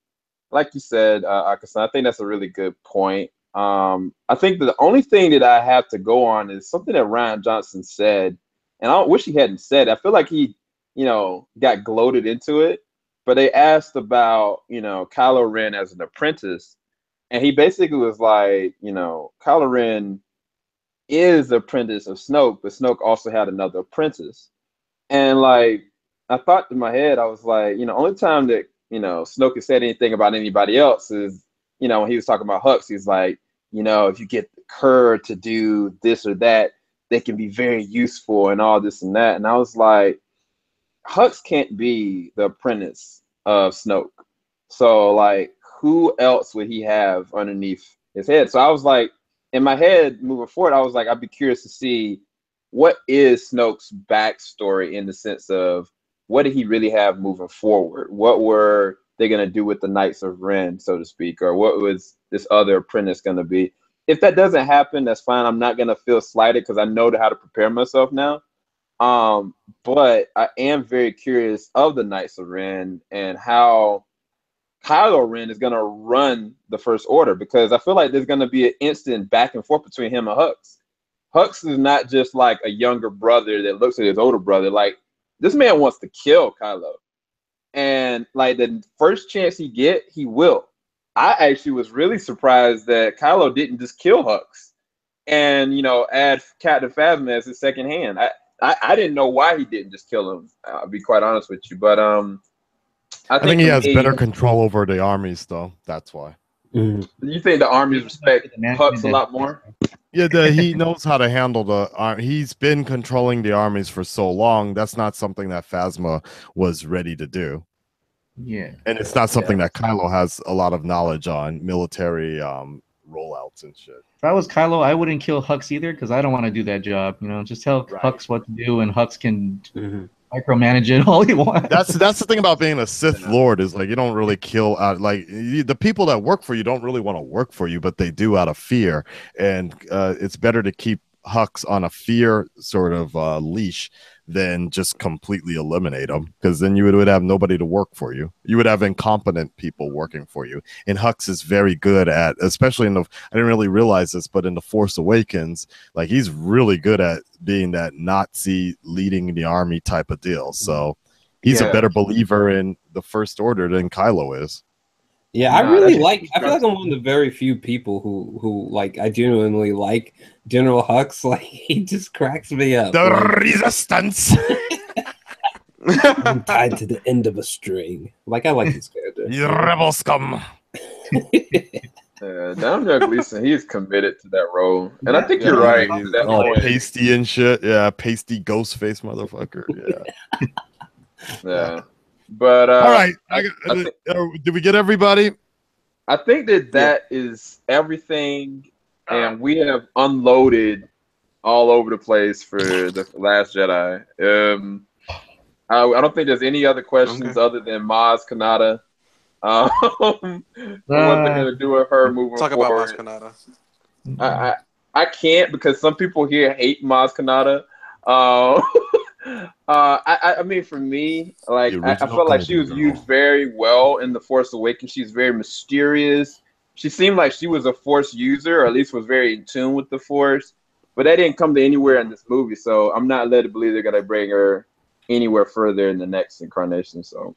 like you said, Akasan, I think that's a really good point. I think that the only thing that I have to go on is something that Rian Johnson said, and I wish he hadn't said. I feel like he, got gloated into it. But they asked about, Kylo Ren as an apprentice, and he basically was like, Kylo Ren is the apprentice of Snoke, but Snoke also had another apprentice. And like, I thought in my head, I was like, only time that Snoke has said anything about anybody else is, when he was talking about Hux, he's like, if you get the Kur to do this or that, they can be very useful and all this and that. And I was like, Hux can't be the apprentice of Snoke. So like, who else would he have underneath his head? So I was like, in my head moving forward, I was like, I'd be curious to see what is Snoke's backstory in the sense of what did he really have moving forward? What were they going to do with the Knights of Ren, so to speak? Or what was this other apprentice going to be? If that doesn't happen, that's fine. I'm not going to feel slighted because I know how to prepare myself now. But I am very curious of the Knights of Ren and how Kylo Ren is going to run the First Order, because I feel like there's going to be an instant back and forth between him and Hux. Hux is not just like a younger brother that looks at his older brother. Like, this man wants to kill Kylo. And like, the first chance he get, he will. I actually was really surprised that Kylo didn't just kill Hux and, add Captain Phasma as his second hand. I didn't know why he didn't just kill him. I'll be quite honest with you. But I think he has better control over the armies, though. That's why. You think the armies respect Hux a lot more? Yeah, he knows how to handle the. He's been controlling the armies for so long. That's not something that Phasma was ready to do. Yeah, and it's not something that Kylo has a lot of knowledge on, military rollouts and shit. If I was Kylo, I wouldn't kill Hux either because I don't want to do that job. You know, just tell Hux what to do, and Hux can micromanage it all he wants. That's the thing about being a Sith Lord is like you don't really kill out the people that work for you don't really want to work for you, but they do out of fear, and it's better to keep Hux on a fear sort of leash than just completely eliminate them, because then you would have nobody to work for you. You would have incompetent people working for you. And Hux is very good at, especially I didn't really realize this, but in The Force Awakens, like he's really good at being that Nazi leading the army type of deal. So he's a better believer in the First Order than Kylo is. Yeah, I really I feel like I'm one of the very few people who like I genuinely like General Hux. Like he just cracks me up. The resistance. I'm tied to the end of a string. Like I like this character. You rebel scum. Domhnall Gleeson, he is committed to that role, and I think you're right. He's all pasty and shit. Yeah, pasty ghost face motherfucker. Yeah. Yeah. But all right, did we get everybody? I think that is everything, and we have unloaded all over the place for the Last Jedi. I don't think there's any other questions other than Maz Kanata. What they're gonna do with her moving Talk forward. about Maz Kanata. I can't because some people here hate Maz Kanata. I mean, for me, like I felt like she was used very well in The Force Awakens. She's very mysterious. She seemed like she was a Force user, or at least was very in tune with the Force. But that didn't come to anywhere in this movie, so I'm not led to believe they're gonna bring her anywhere further in the next incarnation. So,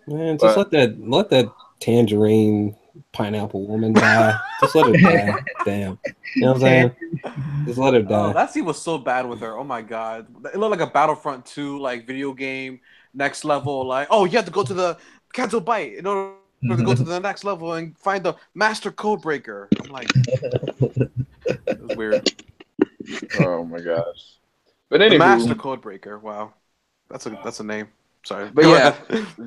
man, just let that tangerine pineapple woman die. Just let her die. Damn. You know what I'm saying? Just let her die. Oh, that scene was so bad with her. Oh my god. It looked like a Battlefront 2 like video game next level. Like, oh, you have to go to the Canto Bight in order to go to the next level and find the master code breaker. I'm like, it was weird. Oh my gosh. But anyway, the master code breaker. Wow. That's a name. Sorry. But yeah,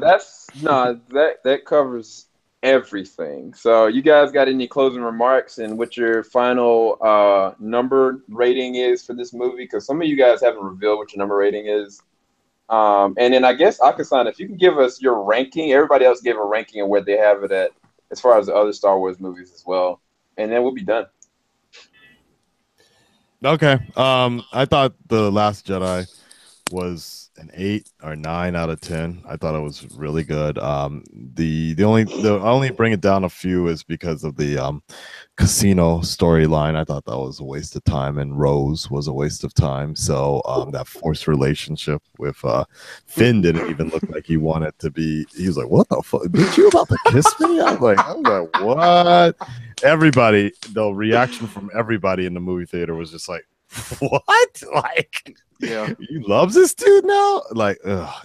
that covers everything. So you guys got any closing remarks and what your final number rating is for this movie? Because some of you guys haven't revealed what your number rating is. And then I guess Akasan, if you can give us your ranking. Everybody else gave a ranking of where they have it at as far as the other Star Wars movies as well. And then we'll be done. Okay. I thought The Last Jedi was an 8 or 9 out of 10. I thought it was really good. The only bring it down a few is because of the casino storyline. I thought that was a waste of time, and Rose was a waste of time. So that forced relationship with Finn didn't even look like he wanted to be. He was like, "What the fuck? Bitch, you about to kiss me?" I was like, "What?" Everybody, the reaction from everybody in the movie theater was just like, "What?" Like, yeah, he loves this dude now. Like,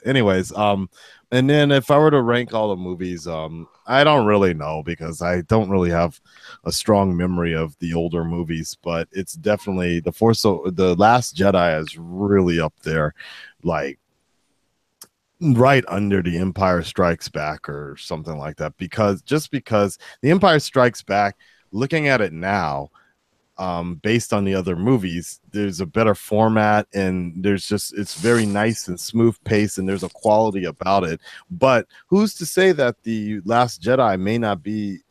anyways, and then if I were to rank all the movies, I don't really know because I don't really have a strong memory of the older movies, but it's definitely The Last Jedi is really up there, like right under The Empire Strikes Back or something like that. Because The Empire Strikes Back, looking at it now, based on the other movies, there's a better format, and it's very nice and smooth pace, and there's a quality about it. But who's to say that The Last Jedi may not be,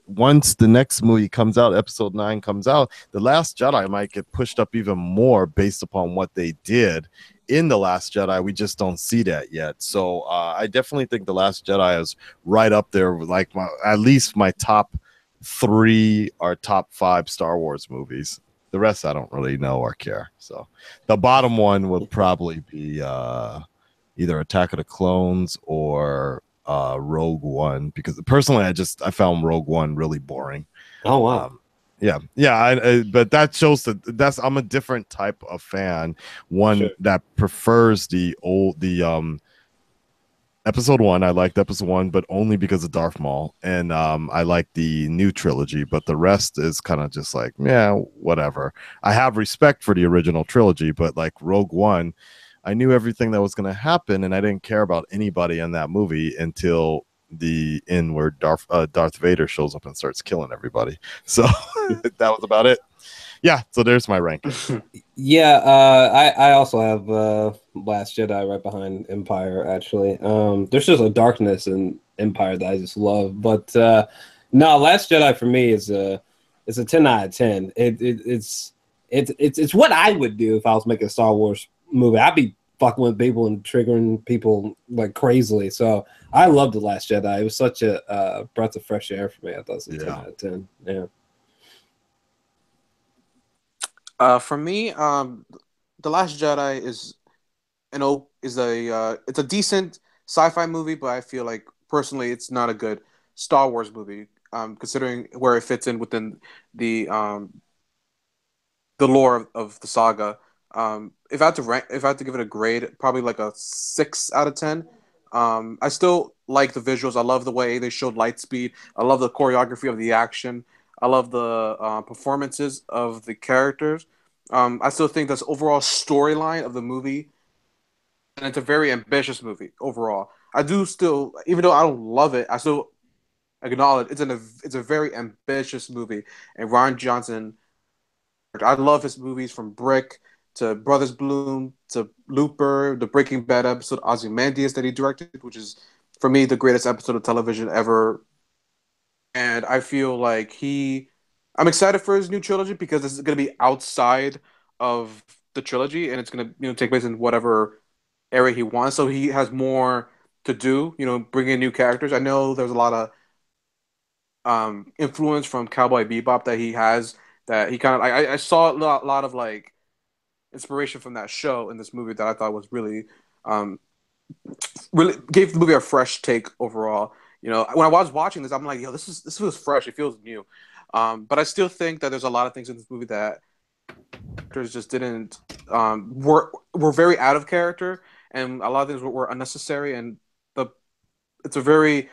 once the next movie comes out, episode 9 comes out, The Last Jedi might get pushed up even more based upon what they did in The Last Jedi. We just don't see that yet. So I definitely think The Last Jedi is right up there with like at least my top 3 or top 5 Star Wars movies. The rest I don't really know or care. So the bottom one would probably be either Attack of the Clones or Rogue One, because personally I found Rogue One really boring. Oh wow. But that shows that I'm a different type of fan, one that prefers the Episode 1, I liked episode 1, but only because of Darth Maul, and I like the new trilogy, but the rest is kind of just like, yeah, whatever. I have respect for the original trilogy, but like Rogue One, I knew everything that was going to happen, and I didn't care about anybody in that movie until the end where Darth Vader shows up and starts killing everybody. So that was about it. Yeah, so there's my ranking. Yeah, I also have Last Jedi right behind Empire. Actually, there's just a darkness in Empire that I just love. But no, Last Jedi for me is a 10 out of 10. It's what I would do if I was making a Star Wars movie. I'd be fucking with people and triggering people like crazily. So I love The Last Jedi. It was such a breath of fresh air for me. I thought it was a 10 out of 10. Yeah. For me, The Last Jedi is it's a decent sci-fi movie, but I feel like personally it's not a good Star Wars movie, considering where it fits in within the lore of the saga. If I had to give it a grade, probably like a 6 out of 10. I still like the visuals. I love the way they showed light speed. I love the choreography of the action. I love the performances of the characters. I still think this overall storyline of the movie, and it's a very ambitious movie overall. I do still, even though I don't love it, I still acknowledge it's a very ambitious movie. And Rian Johnson, I love his movies from Brick to Brothers Bloom to Looper, the Breaking Bad episode Ozymandias that he directed, which is for me the greatest episode of television ever. And I feel like I'm excited for his new trilogy because this is going to be outside of the trilogy and it's going to take place in whatever area he wants. So he has more to do, bring in new characters. I know there's a lot of influence from Cowboy Bebop that he has, that he kind of I saw a lot of like inspiration from that show in this movie that I thought was really really gave the movie a fresh take overall. When I was watching this, I'm like, yo, this feels fresh. It feels new. But I still think that there's a lot of things in this movie that actors just didn't were very out of character, and a lot of things were unnecessary. And the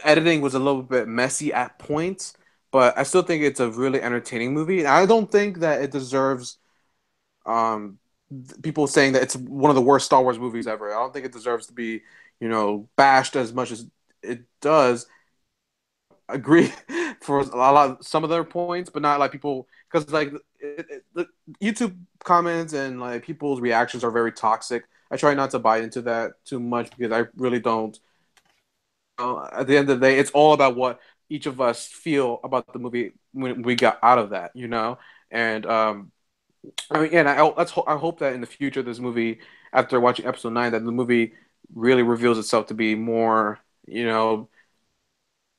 editing was a little bit messy at points, but I still think it's a really entertaining movie. And I don't think that it deserves people saying that it's one of the worst Star Wars movies ever. I don't think it deserves to be, bashed as much as it does. Agree for some of their points, but not like people, because like the YouTube comments and like people's reactions are very toxic. I try not to buy into that too much because I really don't. At the end of the day, it's all about what each of us feel about the movie when we got out of that, And I mean, and I hope that in the future, this movie, after watching episode 9, that the movie really reveals itself to be more,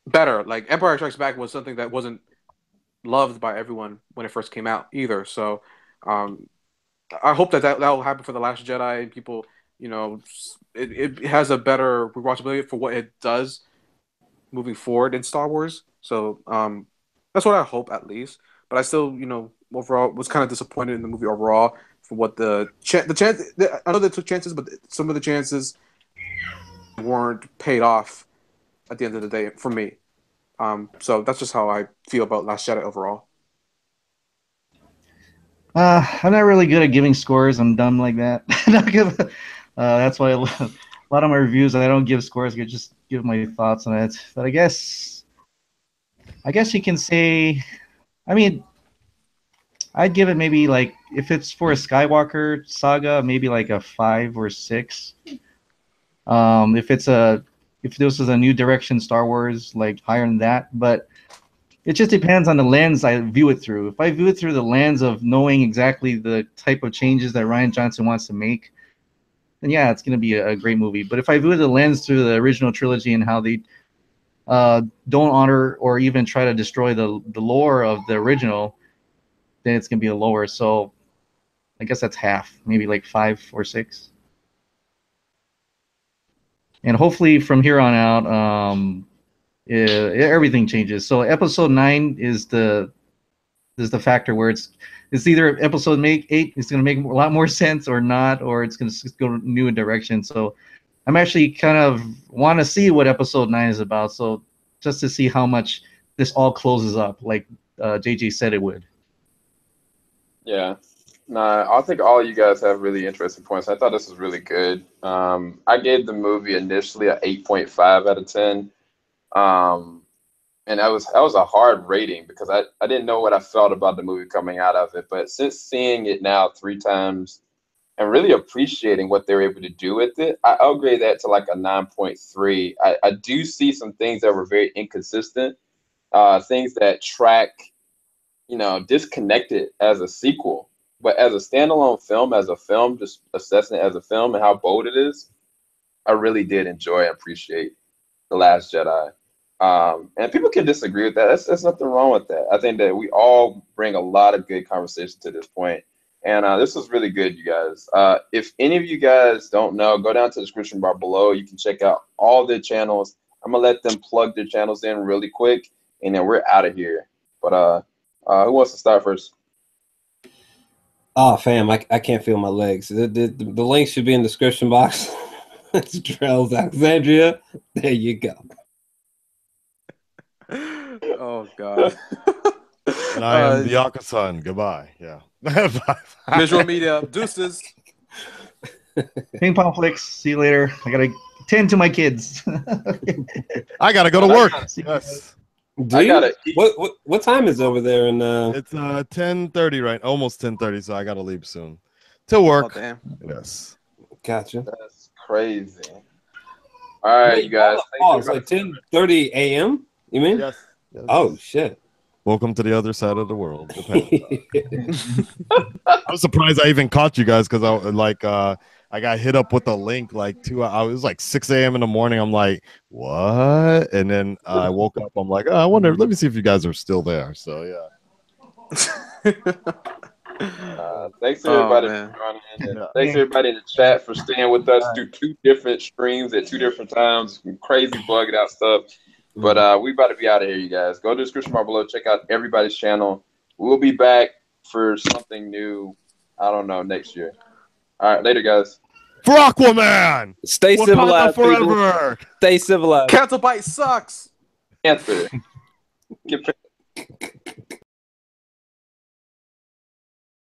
better. Like Empire Strikes Back was something that wasn't loved by everyone when it first came out either. So I hope that will happen for The Last Jedi. And people, it has a better rewatchability for what it does moving forward in Star Wars. So that's what I hope, at least. But I still, overall was kind of disappointed in the movie overall for what the chance. I know they took chances, but some of the chances weren't paid off at the end of the day for me. So that's just how I feel about Last Jedi overall. I'm not really good at giving scores. I'm dumb like that. That's why a lot of my reviews I don't give scores. I just give my thoughts on it. But I guess you can say, I mean, I'd give it maybe like, if it's for a Skywalker saga, maybe like a 5 or 6. If this is a new direction Star Wars, like higher than that. But it just depends on the lens I view it through. If I view it through the lens of knowing exactly the type of changes that Rian Johnson wants to make, then yeah, it's going to be a great movie. But if I view the lens through the original trilogy and how they don't honor or even try to destroy the lore of the original, then it's going to be a lower. So I guess that's half, maybe like 5 or 6. And hopefully from here on out, everything changes. So episode 9 is the factor where it's either episode 8 is going to make a lot more sense or not, or it's going to go new direction. So I'm actually kind of want to see what episode 9 is about. So just to see how much this all closes up, like JJ said it would. Yeah. Nah, I think all of you guys have really interesting points. I thought this was really good. I gave the movie initially a 8.5 out of 10. And that was a hard rating because I didn't know what I felt about the movie coming out of it. But since seeing it now 3 times and really appreciating what they were able to do with it, I upgrade that to like a 9.3. I do see some things that were very inconsistent, things that track, disconnected as a sequel. But as a standalone film, just assessing it as a film and how bold it is, I really did enjoy and appreciate The Last Jedi. And people can disagree with that. There's nothing wrong with that. I think that we all bring a lot of good conversation to this point. And this was really good, you guys. If any of you guys don't know, go down to the description bar below. You can check out all their channels. I'm going to let them plug their channels in really quick, and then we're out of here. But who wants to start first? Oh, fam, I can't feel my legs. The link should be in the description box. It's Drell's Alexandria. There you go. Oh God. And I am the Akasan. Goodbye. Yeah. Visual media. Deuces. Ping pong flicks. See you later. I gotta tend to my kids. I gotta go to work. Yes. I gotta eat. What time is it over there? In It's 10:30, right? Almost 10:30, so I gotta leave soon. To work. Oh, damn. Yes. Gotcha. That's crazy. All right, you guys. It's like 10:30 a.m. You mean? Yes. Oh shit. Welcome to the other side of the world. I was surprised I even caught you guys because I got hit up with a link like 2 hours. It was like 6 a.m. in the morning. I'm like, what? And then I woke up. I'm like, oh, I wonder. Let me see if you guys are still there. So yeah. Thanks to everybody for joining in. And thanks to everybody in the chat for staying with us through 2 different streams at 2 different times. Some crazy bugged out stuff. But we about to be out of here, you guys. Go to the description bar below. Check out everybody's channel. We'll be back for something new. I don't know, next year. All right, later, guys. For Aquaman! Stay Wakanda civilized, forever! people. Stay civilized. Canto Bight sucks. Answer. Get